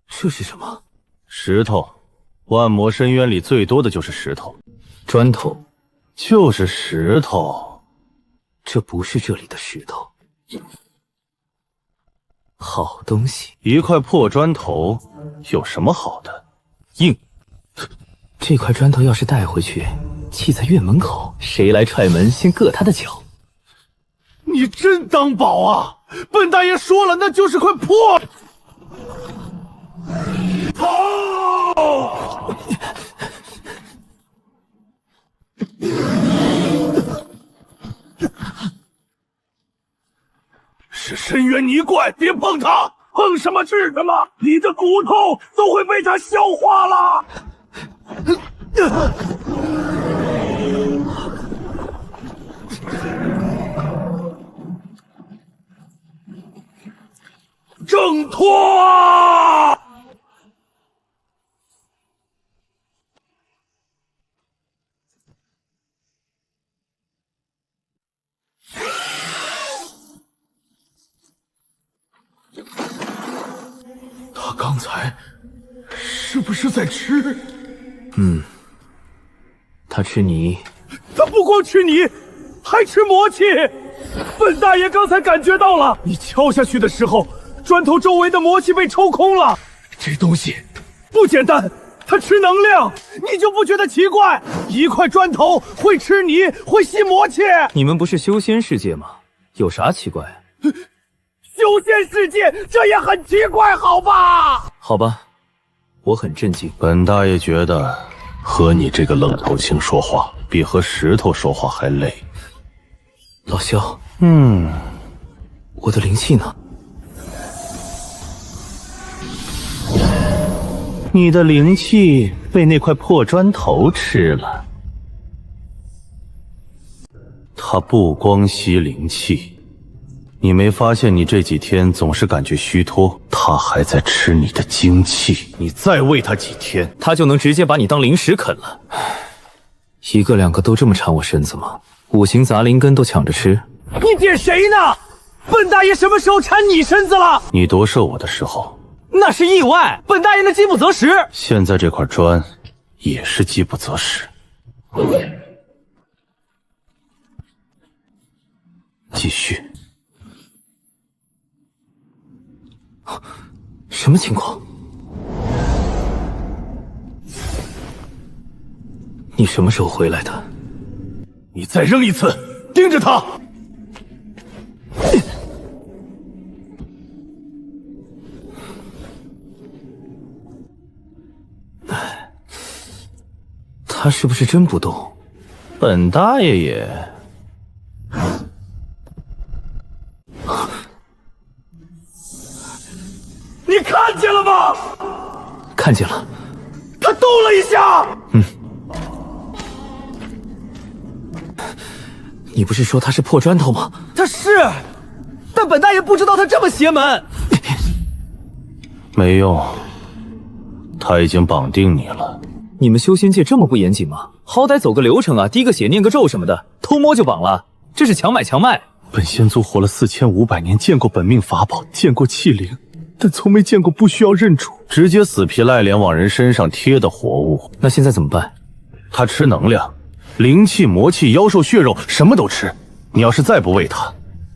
这是什么？石头。万魔深渊里最多的就是石头。砖头。就是石头。这不是这里的石头。好东西。一块破砖头有什么好的？硬。这块砖头要是带回去，砌在院门口，谁来踹门先硌他的脚。你真当宝啊！本大爷说了，那就是块破。是深渊泥怪，别碰它！碰什么治什么，你的骨头都会被它消化了。挣脱！他刚才是不是在吃？他吃泥。他不光吃泥，还吃魔气。本大爷刚才感觉到了，你敲下去的时候，砖头周围的魔气被抽空了。这东西不简单，它吃能量，你就不觉得奇怪？一块砖头会吃泥，会吸魔气。你们不是修仙世界吗？有啥奇怪？修仙世界这也很奇怪，好吧？好吧，我很震惊。本大爷觉得和你这个愣头青说话，比和石头说话还累。老萧，我的灵气呢？你的灵气被那块破砖头吃了。它不光吸灵气，你没发现你这几天总是感觉虚脱？它还在吃你的精气，你再喂它几天，它就能直接把你当零食啃了。一个两个都这么馋我身子吗？五行杂灵根都抢着吃。你点谁呢？本大爷什么时候馋你身子了？你夺舍我的时候，那是意外，本大爷那饥不择食。现在这块砖也是饥不择食。继续。什么情况？你什么时候回来的？你再扔一次，盯着他。他是不是真不动？本大爷也……你看见了吗？看见了，他动了一下。你不是说他是破砖头吗？他是，但本大爷不知道他这么邪门。没用，他已经绑定你了。你们修仙界这么不严谨吗？好歹走个流程啊，滴个血、念个咒什么的，偷摸就绑了，这是强买强卖。本仙族活了4500年，见过本命法宝，见过器灵，但从没见过不需要认主，直接死皮赖脸往人身上贴的活物。那现在怎么办？他吃能量，灵气、魔气、妖兽血肉，什么都吃。你要是再不喂他，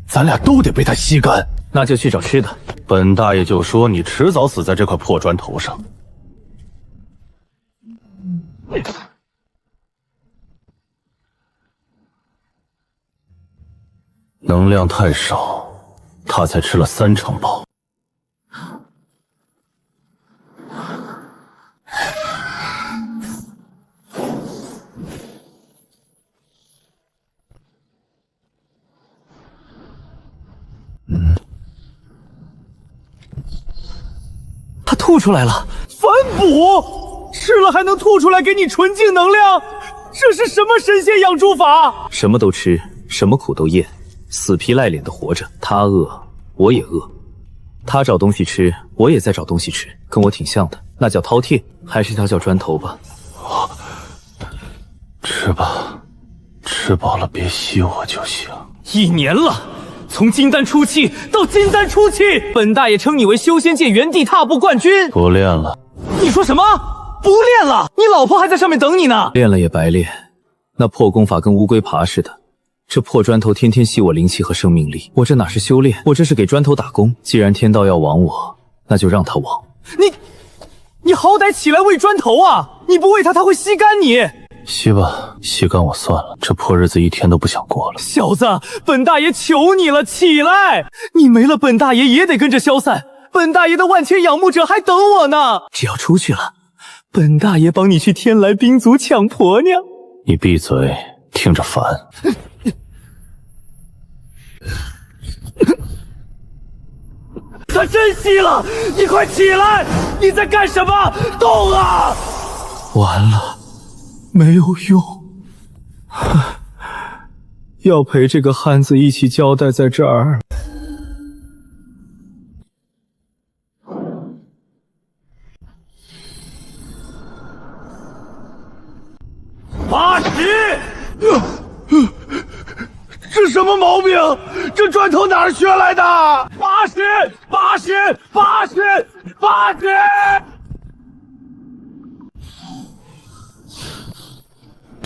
咱俩都得被他吸干。那就去找吃的。本大爷就说你迟早死在这块破砖头上。能量太少，他才吃了3成饱。他吐出来了，反哺，吃了还能吐出来给你纯净能量，这是什么神仙养猪法？什么都吃，什么苦都咽，死皮赖脸的活着。他饿，我也饿；他找东西吃，我也在找东西吃，跟我挺像的。那叫饕餮，还是他叫砖头吧？吃吧，吃饱了别吸我就行。1年了。从金丹初期到金丹初期，本大爷称你为修仙界原地踏步冠军。不练了？你说什么？不练了？你老婆还在上面等你呢。练了也白练，那破功法跟乌龟爬似的。这破砖头天天吸我灵气和生命力，我这哪是修炼，我这是给砖头打工。既然天道要亡我，那就让他亡。你好歹起来喂砖头啊！你不喂他，他会吸干你。吸吧，吸干我算了，这破日子一天都不想过了。小子，本大爷求你了，起来！你没了，本大爷也得跟着消散。本大爷的万千仰慕者还等我呢。只要出去了，本大爷帮你去天来兵族抢婆娘。你闭嘴，听着烦。他真吸了！你快起来！你在干什么？动啊！完了，没有用，要陪这个汉子一起交代在这儿。80！这什么毛病？这砖头哪儿学来的？80！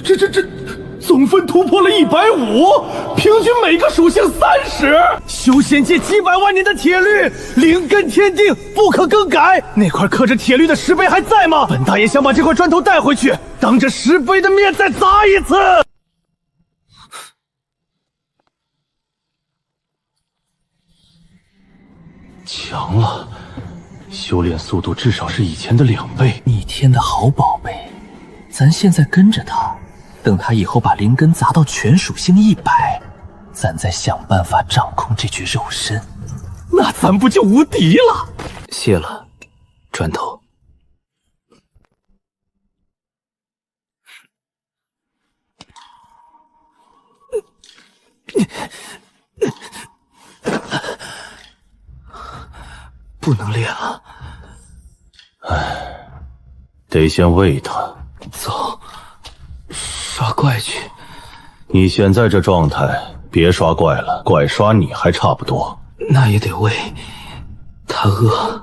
这总分突破了150，平均每个属性30。修仙界几百万年的铁律，灵根天定，不可更改。那块刻着铁律的石碑还在吗？本大爷想把这块砖头带回去，当着石碑的面再砸一次。强了，修炼速度至少是以前的2倍。逆天的好宝贝，咱现在跟着他，等他以后把灵根砸到全属性100，咱再想办法掌控这具肉身，那咱不就无敌了？谢了，砖头。不能练了，得先喂他。走，刷怪去。你现在这状态，别刷怪了，怪刷你还差不多。那也得喂，他饿。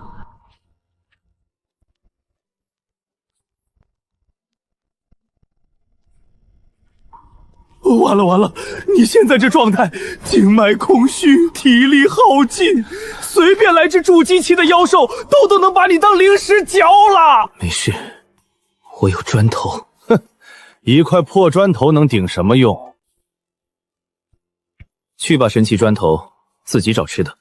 完了完了！你现在这状态，经脉空虚，体力耗尽，随便来只筑基期的妖兽都能把你当零食嚼了。没事，我有砖头。哼，一块破砖头能顶什么用？去吧，神奇砖头，自己找吃的。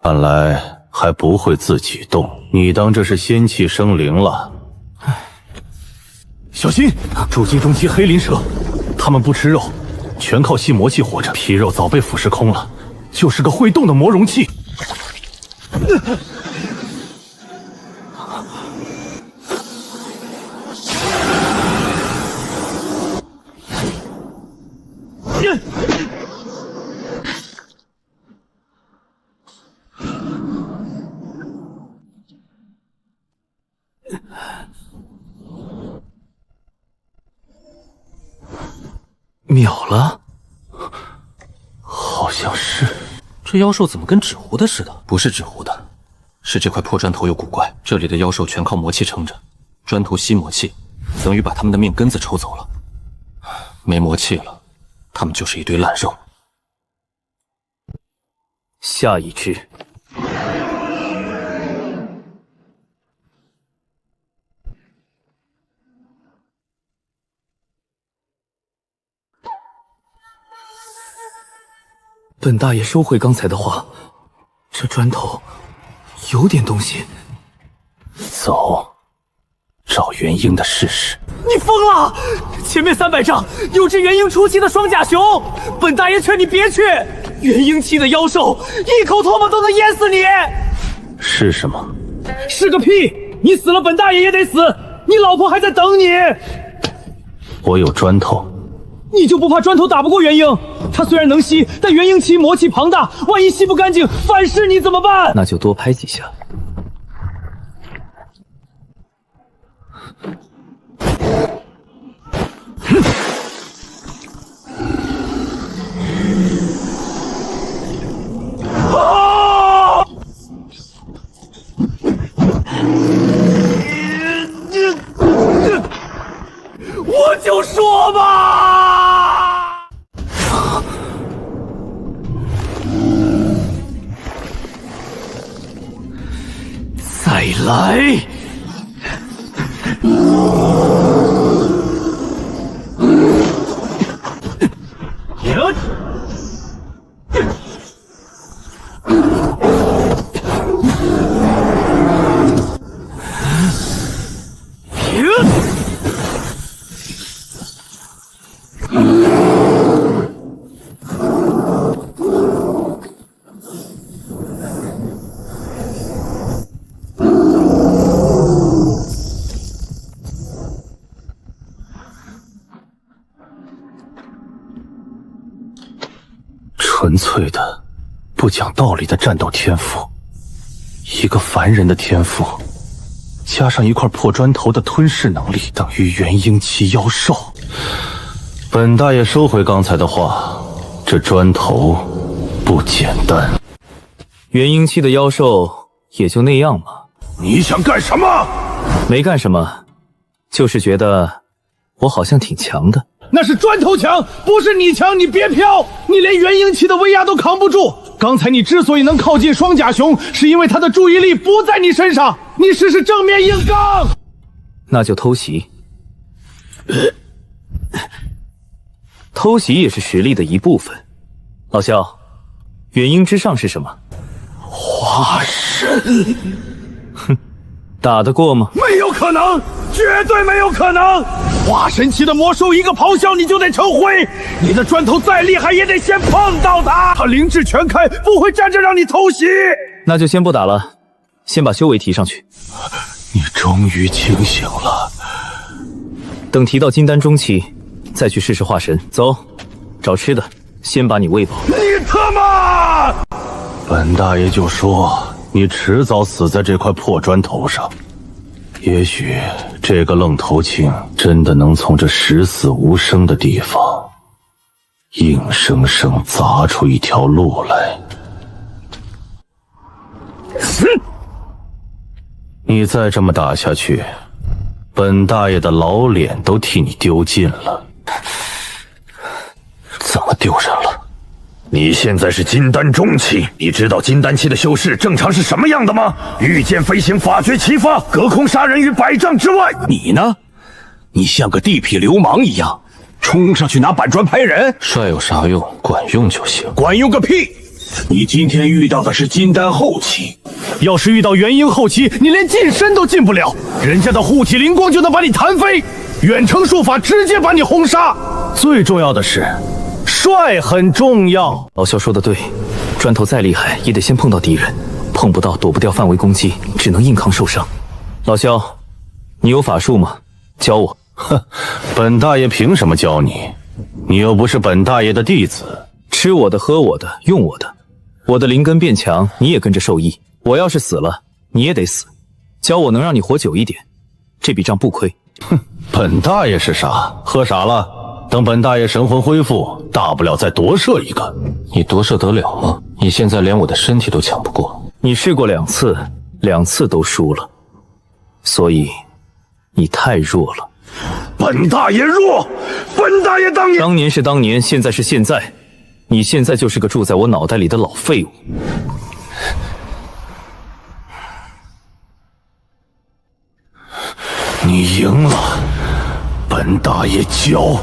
看来还不会自己动，你当这是仙气生灵了？小心，筑基中期黑鳞蛇，它们不吃肉，全靠吸魔气活着，皮肉早被腐蚀空了，就是个会动的魔容器。秒了，好像是。这妖兽怎么跟纸糊的似的？不是纸糊的，是这块破砖头有古怪。这里的妖兽全靠魔气撑着，砖头吸魔气，等于把他们的命根子抽走了。没魔气了，他们就是一堆烂肉。下一只。本大爷收回刚才的话，这砖头有点东西。走，找元婴的试试。你疯了！前面300丈有只元婴初期的双甲熊，本大爷劝你别去。元婴期的妖兽，一口唾沫都能淹死你。是什么？是个屁！你死了，本大爷也得死。你老婆还在等你。我有砖头。你就不怕砖头打不过元婴？它虽然能吸，但元婴期魔气庞大，万一吸不干净，反噬你怎么办？那就多拍几下。我就说吧。再来！纯粹的、不讲道理的战斗天赋，一个凡人的天赋，加上一块破砖头的吞噬能力，等于元婴期妖兽。本大爷收回刚才的话，这砖头不简单。元婴期的妖兽也就那样嘛。你想干什么？没干什么，就是觉得我好像挺强的。那是砖头强，不是你强，你别飘！你连元婴期的威压都扛不住。刚才你之所以能靠近双甲熊，是因为他的注意力不在你身上。你试试正面硬刚。那就偷袭。偷袭也是实力的一部分。老萧，元婴之上是什么？化身。哼，打得过吗？没有可能，绝对没有可能！化神期的魔兽一个咆哮你就得成灰，你的砖头再厉害也得先碰到它。他灵智全开，不会站着让你偷袭。那就先不打了，先把修为提上去。你终于清醒了。等提到金丹中期，再去试试化神。走，找吃的，先把你喂饱。你他妈！本大爷就说你迟早死在这块破砖头上。也许这个愣头青真的能从这十死无生的地方硬生生砸出一条路来。你再这么打下去，本大爷的老脸都替你丢尽了。怎么丢人了？你现在是金丹中期，你知道金丹期的修士正常是什么样的吗？御剑飞行，法诀齐发，隔空杀人于100丈之外。你呢？你像个地痞流氓一样，冲上去拿板砖拍人。帅有啥用？管用就行。管用个屁！你今天遇到的是金丹后期，要是遇到元婴后期，你连近身都进不了，人家的护体灵光就能把你弹飞，远程术法直接把你轰杀。最重要的是，帅很重要。老肖说的对，砖头再厉害也得先碰到敌人，碰不到躲不掉范围攻击，只能硬抗受伤。老肖，你有法术吗？教我。哼，本大爷凭什么教你？你又不是本大爷的弟子。吃我的，喝我的，用我的。我的灵根变强，你也跟着受益。我要是死了，你也得死。教我能让你活久一点，这笔账不亏。哼，本大爷是傻，喝傻了。等本大爷神魂恢复，大不了再夺舍一个。你夺舍得了吗？你现在连我的身体都抢不过。你试过2次，2次都输了，所以你太弱了。本大爷弱，本大爷当年是当年，现在是现在。你现在就是个住在我脑袋里的老废物。你赢了，本大爷教。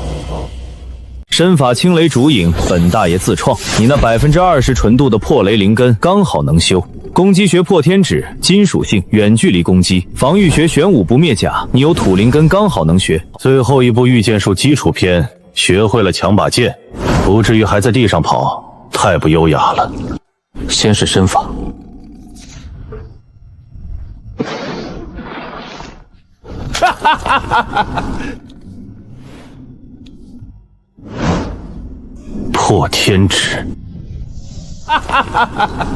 身法青雷烛影，本大爷自创。你那20%纯度的破雷灵根刚好能修。攻击学破天指，金属性，远距离攻击。防御学玄武不灭甲，你有土灵根刚好能学。最后一部御剑术基础篇，学会了抢把剑，不至于还在地上跑，太不优雅了。先是身法。哈哈哈哈哈！破天指，哈哈哈哈！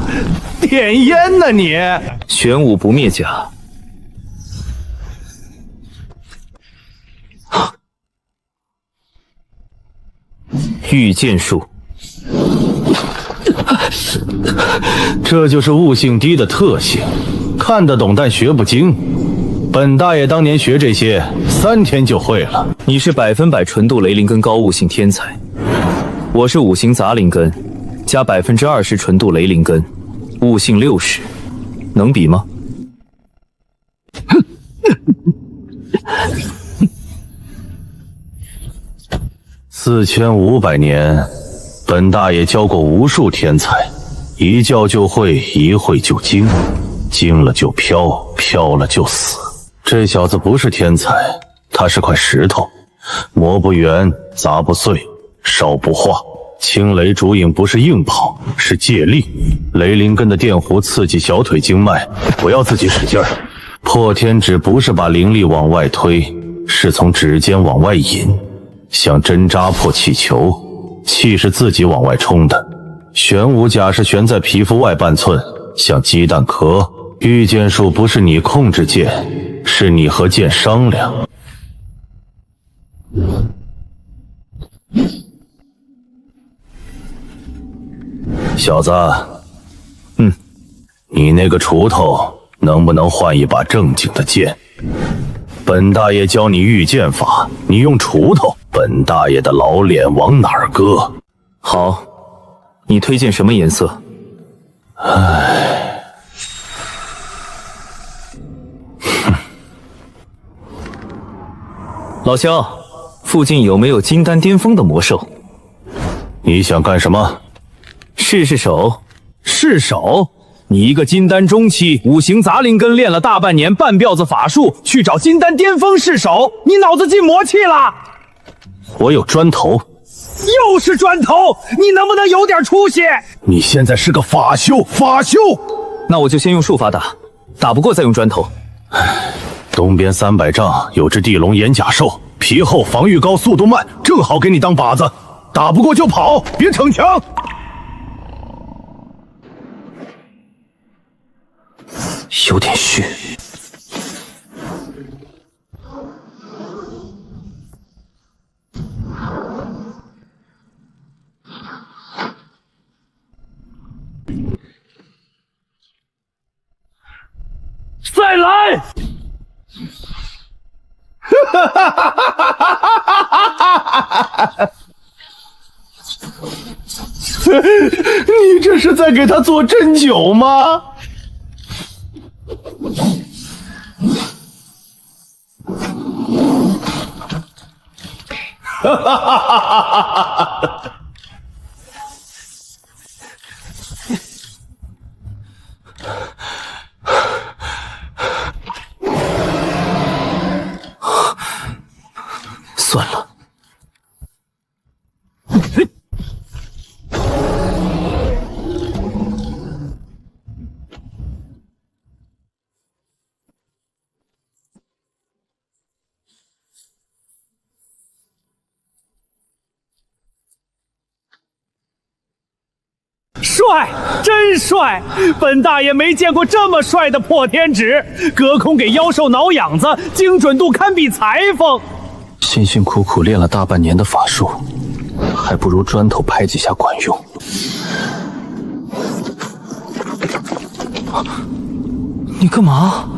点烟呢你？玄武不灭甲，御剑术，这就是悟性低的特性，看得懂但学不精。本大爷当年学这些，3天就会了。你是100%纯度雷灵根高悟性天才，我是5行杂灵根加20%纯度雷灵根，悟性60，能比吗？4500年，本大爷教过无数天才，一教就会，一会就精，精了就飘，飘了就死。这小子不是天才，他是块石头，磨不圆，砸不碎，烧不化。青雷烛影不是硬跑，是借力。雷灵根的电弧刺激小腿经脉，不要自己使劲儿。破天指不是把灵力往外推，是从指尖往外引，像针扎破气球，气是自己往外冲的。玄武甲是悬在皮肤外半寸，像鸡蛋壳。御剑术不是你控制剑，是你和剑商量。小子，你那个锄头能不能换一把正经的剑？本大爷教你御剑法，你用锄头，本大爷的老脸往哪儿搁？好，你推荐什么颜色？唉，老肖，附近有没有金丹巅峰的魔兽？你想干什么？试试手。试手？你一个金丹中期5行杂灵根练了大半年半吊子法术，去找金丹巅峰试手，你脑子进魔气了？我有砖头。又是砖头，你能不能有点出息？你现在是个法修，法修。那我就先用术法打，打不过再用砖头。东边300丈有只地龙眼甲兽，皮厚防御高速度慢，正好给你当靶子。打不过就跑，别逞强。有点虚。再来！你这是在给他做针灸吗？哈哈哈哈哈！算了。帅，真帅！本大爷没见过这么帅的破天指，隔空给妖兽挠痒子，精准度堪比裁缝。辛辛苦苦练了大半年的法术，还不如砖头拍几下管用。你干嘛？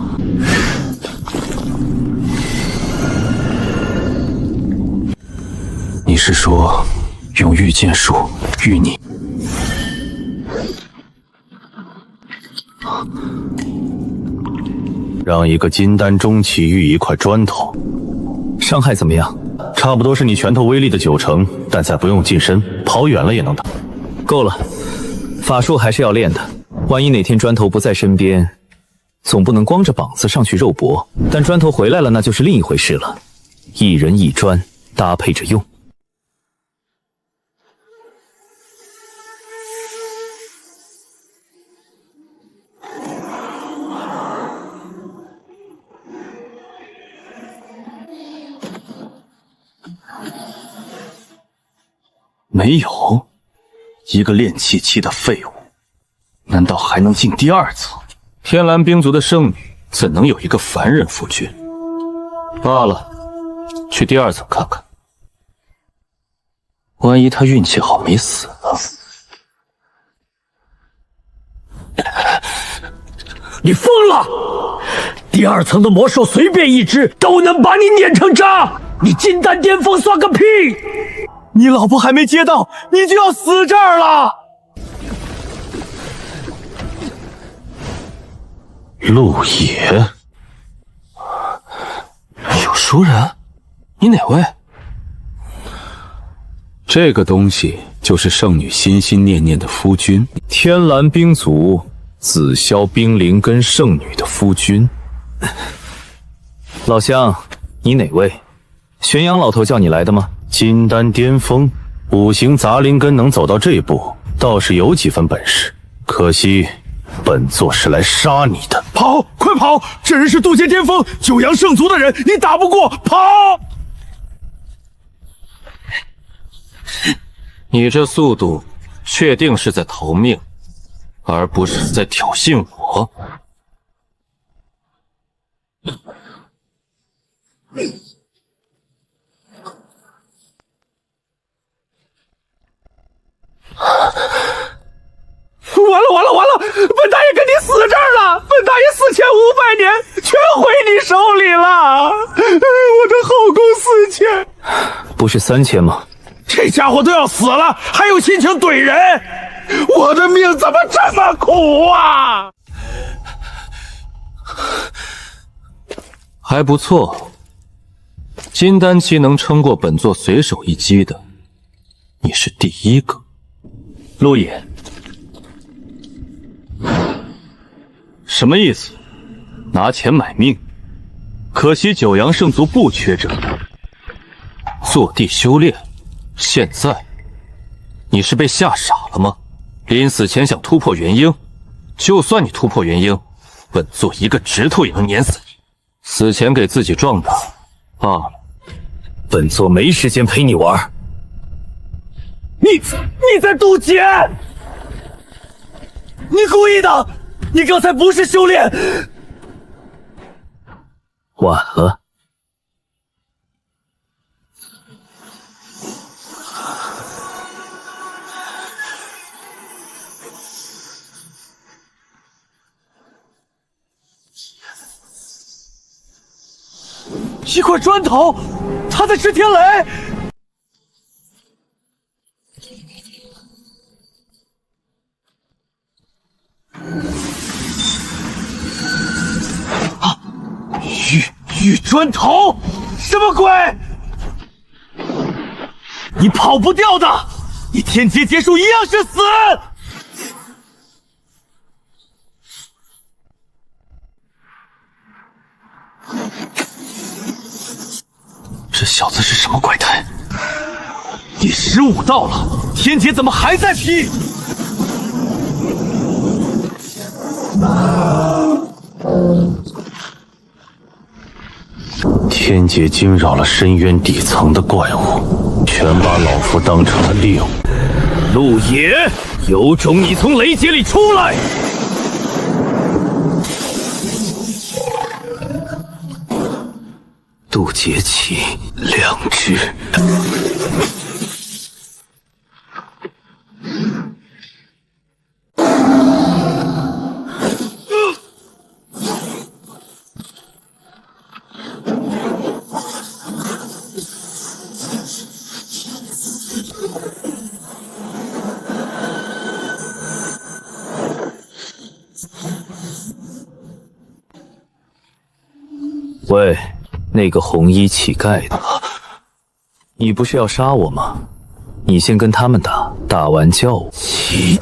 你是说用御剑术御你？让一个金丹中期御一块砖头，伤害怎么样？差不多是你拳头威力的90%，但再不用近身，跑远了也能打。够了，法术还是要练的。万一哪天砖头不在身边，总不能光着膀子上去肉搏。但砖头回来了，那就是另一回事了。一人一砖搭配着用。没有，一个练气期的废物，难道还能进第2层？天蓝冰族的圣女怎能有一个凡人夫君？罢了，去第2层看看。万一他运气好没死呢？你疯了！第2层的魔兽随便一只都能把你碾成渣，你金丹巅峰算个屁！你老婆还没接到，你就要死这儿了！陆野，有熟人？你哪位？这个东西就是圣女心心念念的夫君，天蓝冰族紫霄冰灵根圣女的夫君。老乡，你哪位？玄阳老头叫你来的吗？金丹巅峰，5行杂灵根能走到这步，倒是有几分本事。可惜，本座是来杀你的。跑，快跑！这人是渡劫巅峰九阳圣族的人，你打不过，跑！你这速度，确定是在逃命，而不是在挑衅我。完了！本大爷跟你死这儿了！本大爷4500年全回你手里了！我的后宫4000，不是3000吗？这家伙都要死了，还有心情怼人？我的命怎么这么苦啊！还不错，金丹期能撑过本座随手一击的，你是第1个。陆野，什么意思？拿钱买命？可惜九阳圣族不缺这个。坐地修炼，现在你是被吓傻了吗？临死前想突破元婴，就算你突破元婴，本座一个指头也能碾死你。死前给自己壮大罢了。本座没时间陪你玩。你在渡劫！你故意的！你刚才不是修炼。晚了。一块砖头，他在吃天雷。玉砖头，什么鬼？你跑不掉的，你天劫结束一样是死。这小子是什么怪胎？第15道了，天劫怎么还在劈？天劫惊扰了深渊底层的怪物，全把老夫当成了猎物。陆野，有种你从雷劫里出来！渡劫起两只。喂，那个红衣乞丐的，你不是要杀我吗？你先跟他们打，打完叫我。乞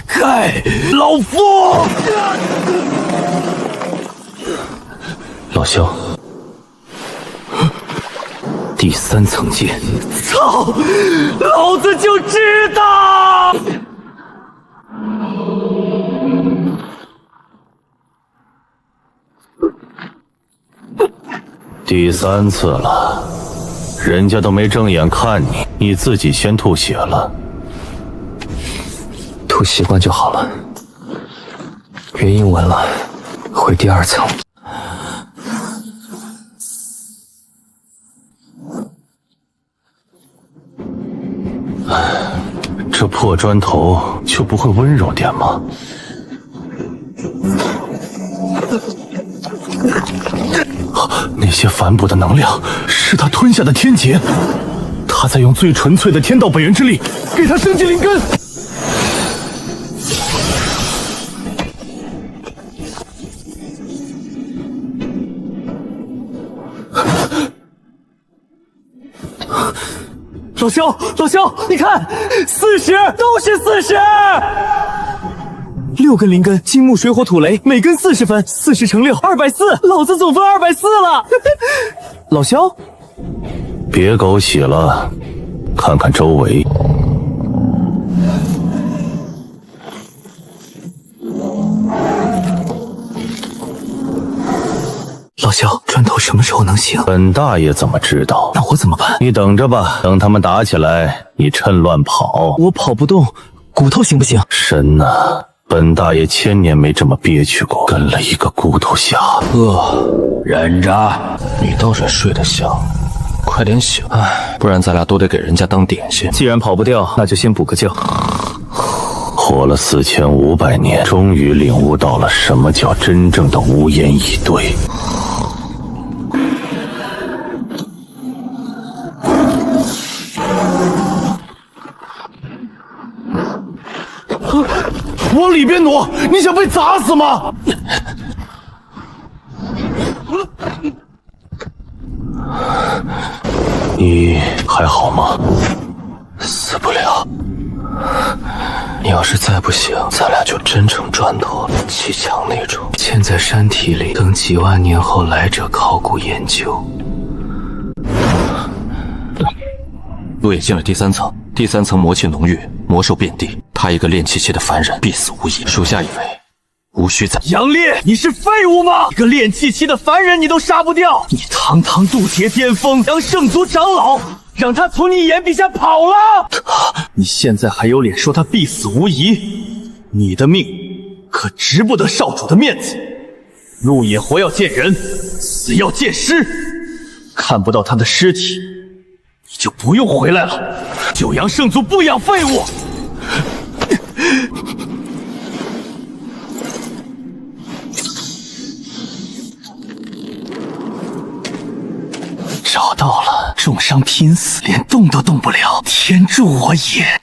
丐，老夫！老萧，第3层剑。操！老子就知道！第3次了，人家都没正眼看你，你自己先吐血了。吐习惯就好了。原因闻了，回第2层。这破砖头就不会温柔点吗？那些反哺的能量是他吞下的天劫，他在用最纯粹的天道本源之力给他升级灵根。老萧，你看，40都是40，6根灵根，金木水火土雷，每根40分，40乘6，240，老子总分240了。老萧，别狗血了，看看周围。老萧，砖头什么时候能行？本大爷怎么知道？那我怎么办？你等着吧，等他们打起来，你趁乱跑。我跑不动，骨头行不行？神呐，本大爷1000年没这么憋屈过，跟了一个骨头侠。忍着，你倒是睡得香，快点醒，不然咱俩都得给人家当点心。既然跑不掉，那就先补个觉。活了4500年，终于领悟到了什么叫真正的无言以对。往里边挪，你想被砸死吗？你还好吗？死不了。你要是再不醒，咱俩就真成砖头了，砌墙那种，嵌在山体里，等几万年后来者考古研究。陆野进了第3层，第3层魔气浓郁，魔兽遍地，他一个练气期的凡人，必死无疑。属下以为无需再。杨烈，你是废物吗？一个练气期的凡人你都杀不掉，你堂堂渡劫巅峰，当圣族长老，让他从你眼底下跑了。你现在还有脸说他必死无疑？你的命可值不得少主的面子。陆野活要见人，死要见尸，看不到他的尸体，你就不用回来了。九阳圣族不养废物。找到了，重伤拼死，连动都动不了，天助我也！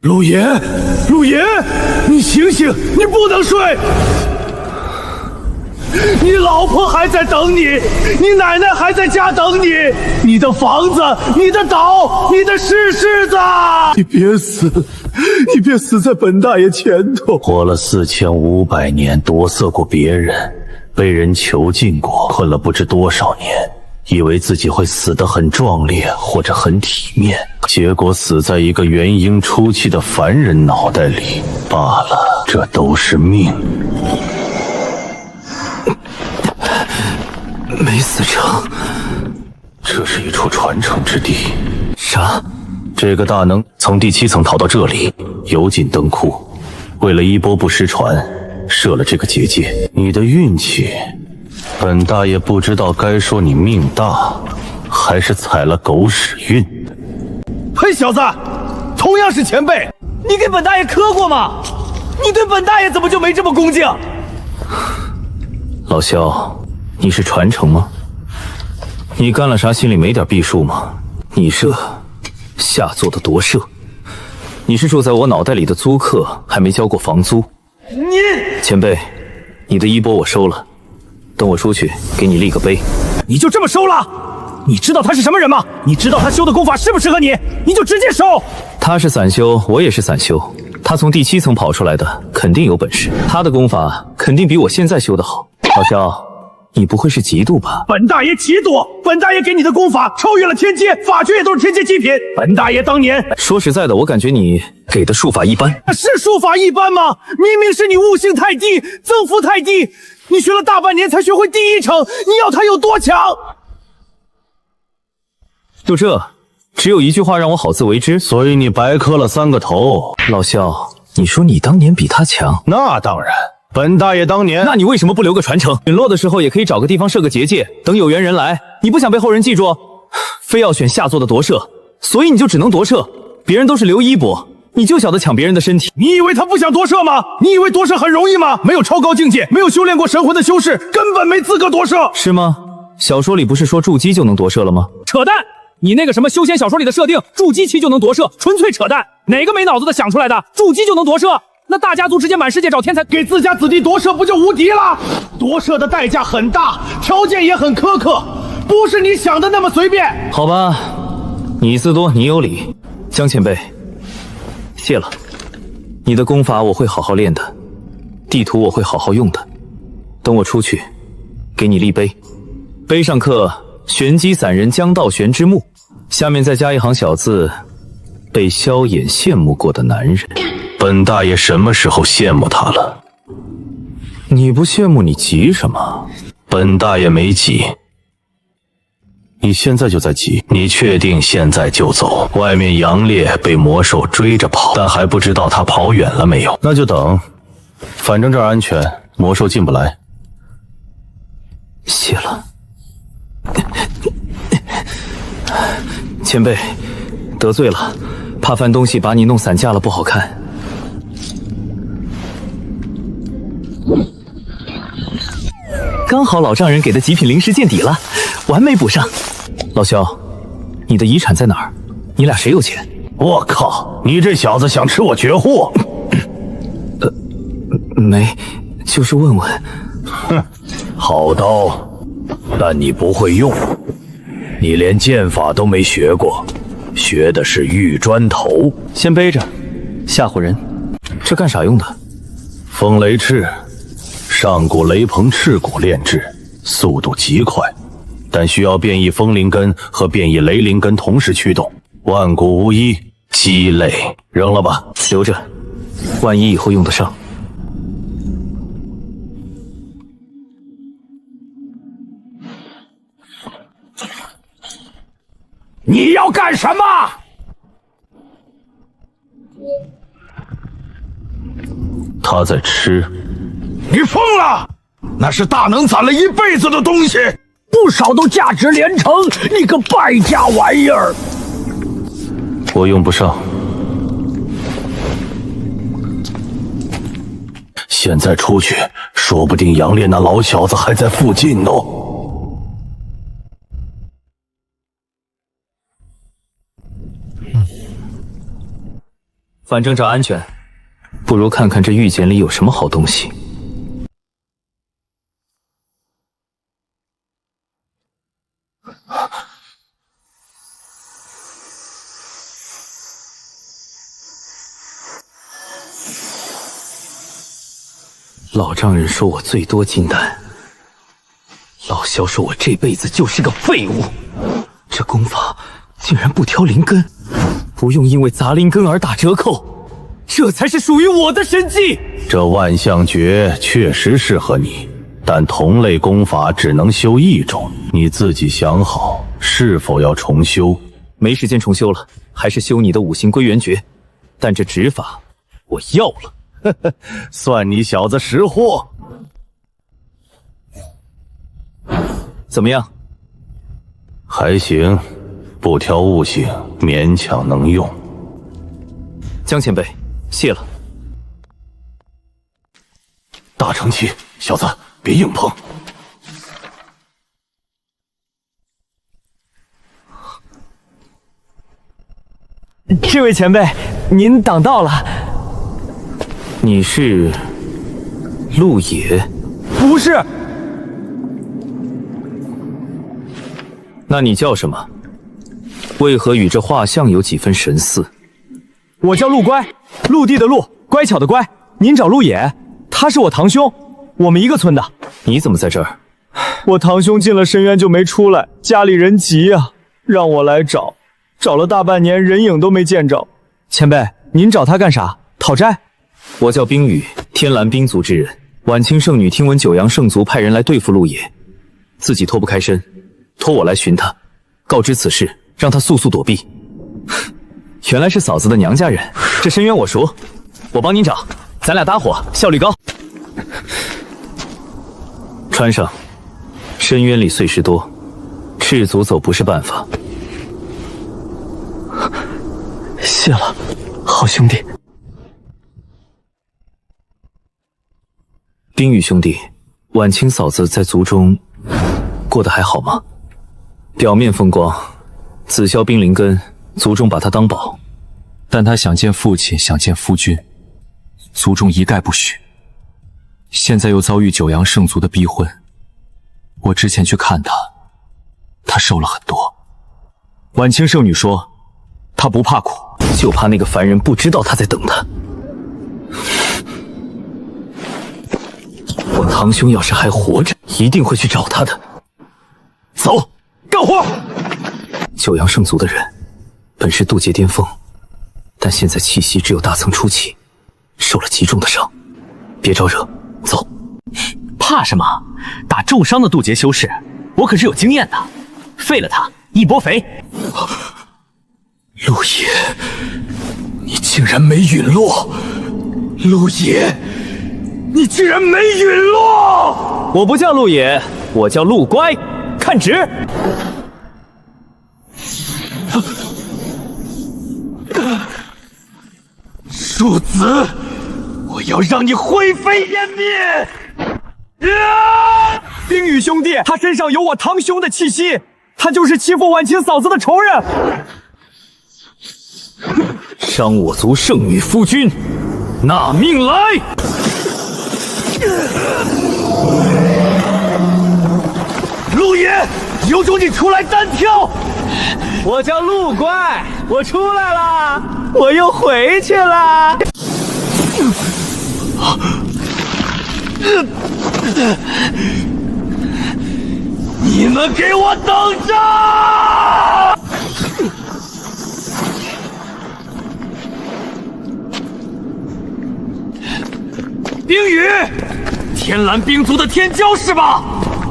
陆爷，陆爷，你醒醒，你不能睡！你老婆还在等你，你奶奶还在家等你，你的房子、你的岛、你的石狮子，你别死，你别死在本大爷前头。活了4500年，夺色过别人，被人囚禁过，困了不知多少年，以为自己会死得很壮烈或者很体面，结果死在一个元婴初期的凡人脑袋里罢了。这都是命。没死成，这是一处传承之地。啥？这个大能从第7层逃到这里，油尽灯枯，为了衣钵不失传，设了这个结界。你的运气，本大爷不知道该说你命大，还是踩了狗屎运。嘿，小子，同样是前辈，你给本大爷磕过吗？你对本大爷怎么就没这么恭敬？老萧，你是传承吗？你干了啥心里没点逼数吗？你这下作的夺舍，你是住在我脑袋里的租客，还没交过房租。前辈，你的衣钵我收了，等我出去给你立个碑。你就这么收了？你知道他是什么人吗？你知道他修的功法适不适合你？你就直接收。他是散修，我也是散修，他从第7层跑出来的，肯定有本事。他的功法肯定比我现在修的好。老萧，你不会是嫉妒吧？本大爷嫉妒，本大爷给你的功法超越了天阶，法诀也都是天阶极品。本大爷当年……说实在的，我感觉你给的术法一般。是术法一般吗？明明是你悟性太低，增幅太低，你学了大半年才学会第1层，你要他有多强？就这，只有一句话让我好自为之，所以你白磕了3个头。老萧，你说你当年比他强？那当然。本大爷当年，那你为什么不留个传承？陨落的时候也可以找个地方设个结界，等有缘人来。你不想被后人记住，非要选下作的夺舍，所以你就只能夺舍。别人都是留衣钵，你就晓得抢别人的身体。你以为他不想夺舍吗？你以为夺舍很容易吗？没有超高境界，没有修炼过神魂的修士，根本没资格夺舍。是吗？小说里不是说筑基就能夺舍了吗？扯淡！你那个什么修仙小说里的设定，筑基期就能夺舍，纯粹扯淡！哪个没脑子的想出来的？筑基就能夺舍？那大家族直接满世界找天才，给自家子弟夺舍不就无敌了？夺舍的代价很大，条件也很苛刻，不是你想的那么随便。好吧，你自多你有理。江前辈，谢了。你的功法我会好好练的，地图我会好好用的。等我出去，给你立碑，碑上刻“玄机散人江道玄之墓”，下面再加一行小字：“被萧衍羡慕过的男人。”本大爷什么时候羡慕他了？你不羡慕你急什么？本大爷没急。你现在就在急？你确定现在就走？外面杨烈被魔兽追着跑，但还不知道他跑远了没有。那就等，反正这儿安全，魔兽进不来。谢了。前辈，得罪了，怕翻东西把你弄散架了不好看。刚好老丈人给的极品灵石见底了，完美补上。老萧，你的遗产在哪儿？你俩谁有钱？我靠，你这小子想吃我绝户？没，就是问问。哼，好刀，但你不会用，你连剑法都没学过，学的是玉砖头。先背着，吓唬人。这干啥用的？风雷翅。上古雷鹏翅骨炼制，速度极快，但需要变异风灵根和变异雷灵根同时驱动，万古无一，鸡肋。扔了吧，留着，万一以后用得上。你要干什么？他在吃。你疯了！那是大能攒了一辈子的东西，不少都价值连城，你个败家玩意儿！我用不上。现在出去，说不定杨烈那老小子还在附近呢。反正找安全，不如看看这玉简里有什么好东西。老丈人说我最多金丹，老萧说我这辈子就是个废物。这功法竟然不挑灵根，不用因为杂灵根而打折扣，这才是属于我的神技。这万象诀确实适合你，但同类功法只能修一种，你自己想好是否要重修。没时间重修了，还是修你的五行归元诀，但这指法我要了。算你小子识货。怎么样？还行，不挑悟性，勉强能用。江前辈，谢了。大成器，小子别硬碰。这位前辈，您挡道了。你是陆野？不是。那你叫什么？为何与这画像有几分神似？我叫陆乖，陆地的陆，乖巧的乖。您找陆野，他是我堂兄，我们一个村的。你怎么在这儿？我堂兄进了深渊就没出来，家里人急啊，让我来找，找了大半年，人影都没见着。前辈，您找他干啥？讨债？我叫冰雨，天蓝冰族之人。晚清圣女听闻九阳圣族派人来对付陆野，自己脱不开身，托我来寻他，告知此事，让他速速躲避。原来是嫂子的娘家人，这深渊我熟，我帮您找，咱俩搭伙，效率高。穿上，深渊里碎石多，赤足走不是办法。谢了，好兄弟。冰雨兄弟，晚清嫂子在族中过得还好吗？表面风光，紫霄冰灵根，族中把她当宝，但她想见父亲，想见夫君，族中一概不许。现在又遭遇九阳圣族的逼婚，我之前去看她，她瘦了很多。晚清圣女说，她不怕苦，就怕那个凡人不知道她在等她。我堂兄要是还活着，一定会去找他的。走，干活！九阳圣族的人本是渡劫巅峰，但现在气息只有大层初期，受了极重的伤，别招惹。走。怕什么？打重伤的渡劫修士，我可是有经验的，废了他一波肥。陆野，你竟然没陨落！陆野，你竟然没陨落！我不叫陆野，我叫陆乖，看直！庶子，我要让你灰飞烟灭！冰雨兄弟，他身上有我堂兄的气息，他就是欺负晚清嫂子的仇人。伤我族圣女夫君，纳命来！陆野，有种你出来单挑！我叫陆乖，我出来了，我又回去了。你们给我等着！冰雨，天蓝冰族的天骄是吧？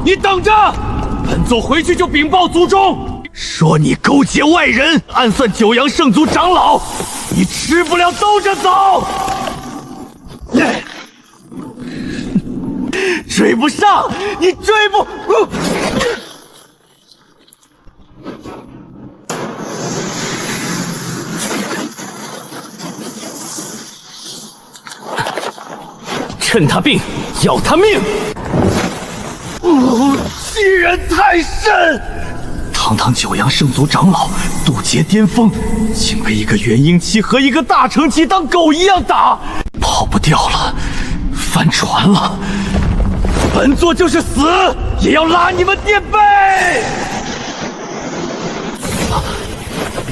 你等着，本座回去就禀报族中，说你勾结外人，暗算九阳圣族长老，你吃不了兜着走。追不上，你追不。趁他病，要他命！欺人太甚！堂堂九阳圣族长老，渡劫巅峰，竟被一个元婴期和一个大成期当狗一样打，跑不掉了，翻船了。本座就是死，也要拉你们垫背！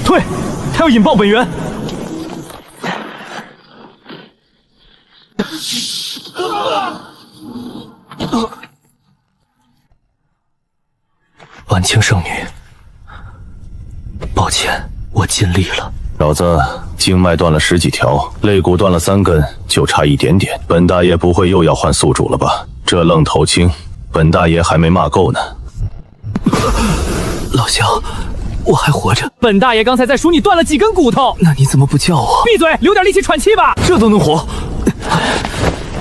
退！他要引爆本源。婉清圣女，抱歉，我尽力了。小子，经脉断了10几条，肋骨断了3根，就差一点点。本大爷不会又要换宿主了吧？这愣头青，本大爷还没骂够呢。老萧，我还活着。本大爷刚才在数你断了几根骨头。那你怎么不叫我？闭嘴，留点力气喘气吧。这都能活？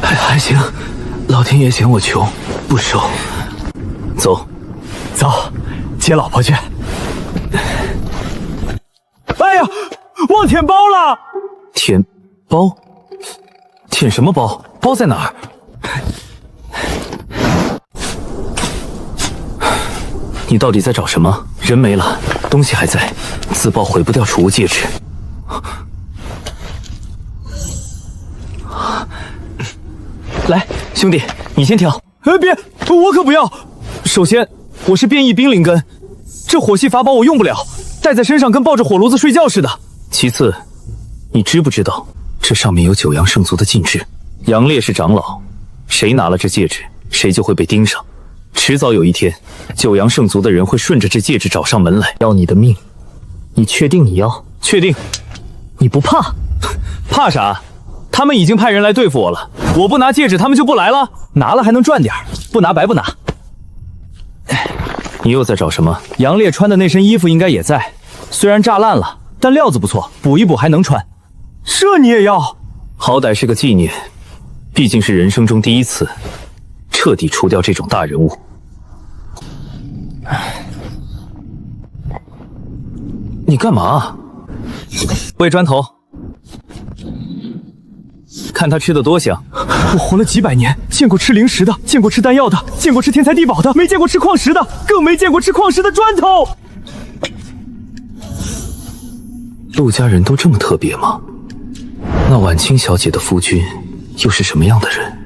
还行，老天爷嫌我穷，不收。走，接老婆去。哎呀，忘舔包了！舔包？舔什么包？包在哪儿？你到底在找什么？人没了，东西还在，自爆毁不掉储物戒指。来，兄弟，你先挑。别，我可不要。首先，我是变异冰灵根，这火系法宝我用不了，带在身上跟抱着火炉子睡觉似的。其次，你知不知道这上面有九阳圣族的禁制？杨烈是长老，谁拿了这戒指，谁就会被盯上。迟早有一天，九阳圣族的人会顺着这戒指找上门来，要你的命。你确定你要？确定。你不怕？怕啥？他们已经派人来对付我了，我不拿戒指，他们就不来了。拿了还能赚点，不拿白不拿。你又在找什么？杨烈穿的那身衣服应该也在，虽然炸烂了，但料子不错，补一补还能穿。这你也要？好歹是个纪念，毕竟是人生中第一次彻底除掉这种大人物。你干嘛？喂砖头。看他吃的多香。我活了几百年，见过吃零食的，见过吃丹药的，见过吃天才地宝的，没见过吃矿石的，更没见过吃矿石的砖头。陆家人都这么特别吗？那婉清小姐的夫君又是什么样的人？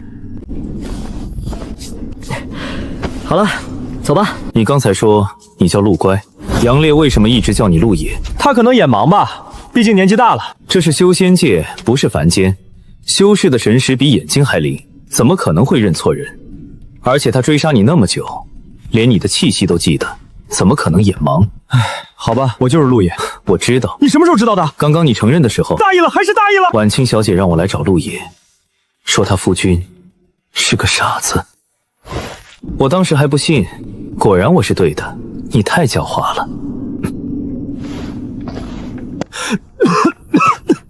好了，走吧。你刚才说你叫陆乖，杨烈为什么一直叫你陆野？他可能眼盲吧，毕竟年纪大了。这是修仙界，不是凡间。修士的神识比眼睛还灵，怎么可能会认错人？而且他追杀你那么久，连你的气息都记得，怎么可能眼盲？好吧，我就是陆野。我知道。你什么时候知道的？刚刚你承认的时候。大意了，还是大意了。婉清小姐让我来找陆野，说他夫君是个傻子。我当时还不信，果然我是对的。你太狡猾了。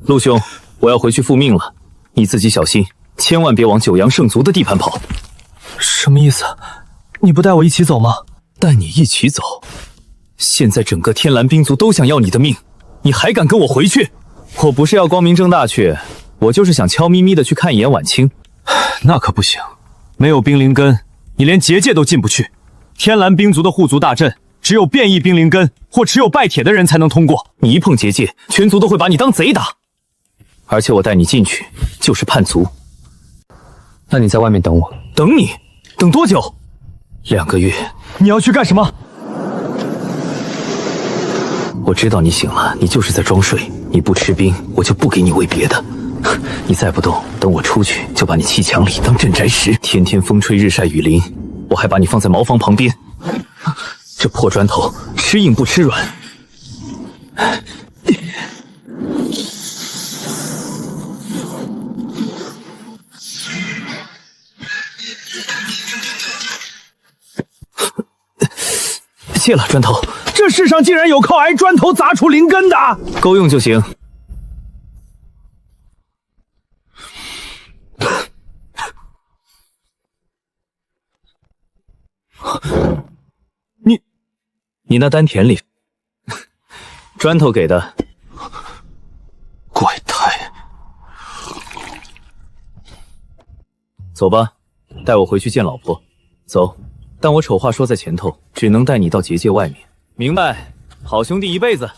陆兄，我要回去复命了，你自己小心，千万别往九阳圣族的地盘跑。什么意思？你不带我一起走吗？带你一起走？现在整个天蓝冰族都想要你的命，你还敢跟我回去？我不是要光明正大去，我就是想悄咪咪的去看一眼婉清。那可不行，没有冰灵根，你连结界都进不去。天蓝冰族的护族大阵，只有变异冰灵根或持有拜帖的人才能通过。你一碰结界，全族都会把你当贼打。而且我带你进去就是叛族。那你在外面等我。等你？等多久？2个月。你要去干什么？我知道你醒了，你就是在装睡。你不吃冰，我就不给你喂别的。你再不动，等我出去就把你砌墙里当镇宅石。天天风吹日晒雨淋，我还把你放在茅房旁边。这破砖头吃硬不吃软。谢了，砖头。这世上竟然有靠挨砖头砸出灵根的，够用就行。你那丹田里，砖头给的。怪胎。走吧，带我回去见老婆。走，但我丑话说在前头，只能带你到结界外面。明白，好兄弟一辈子。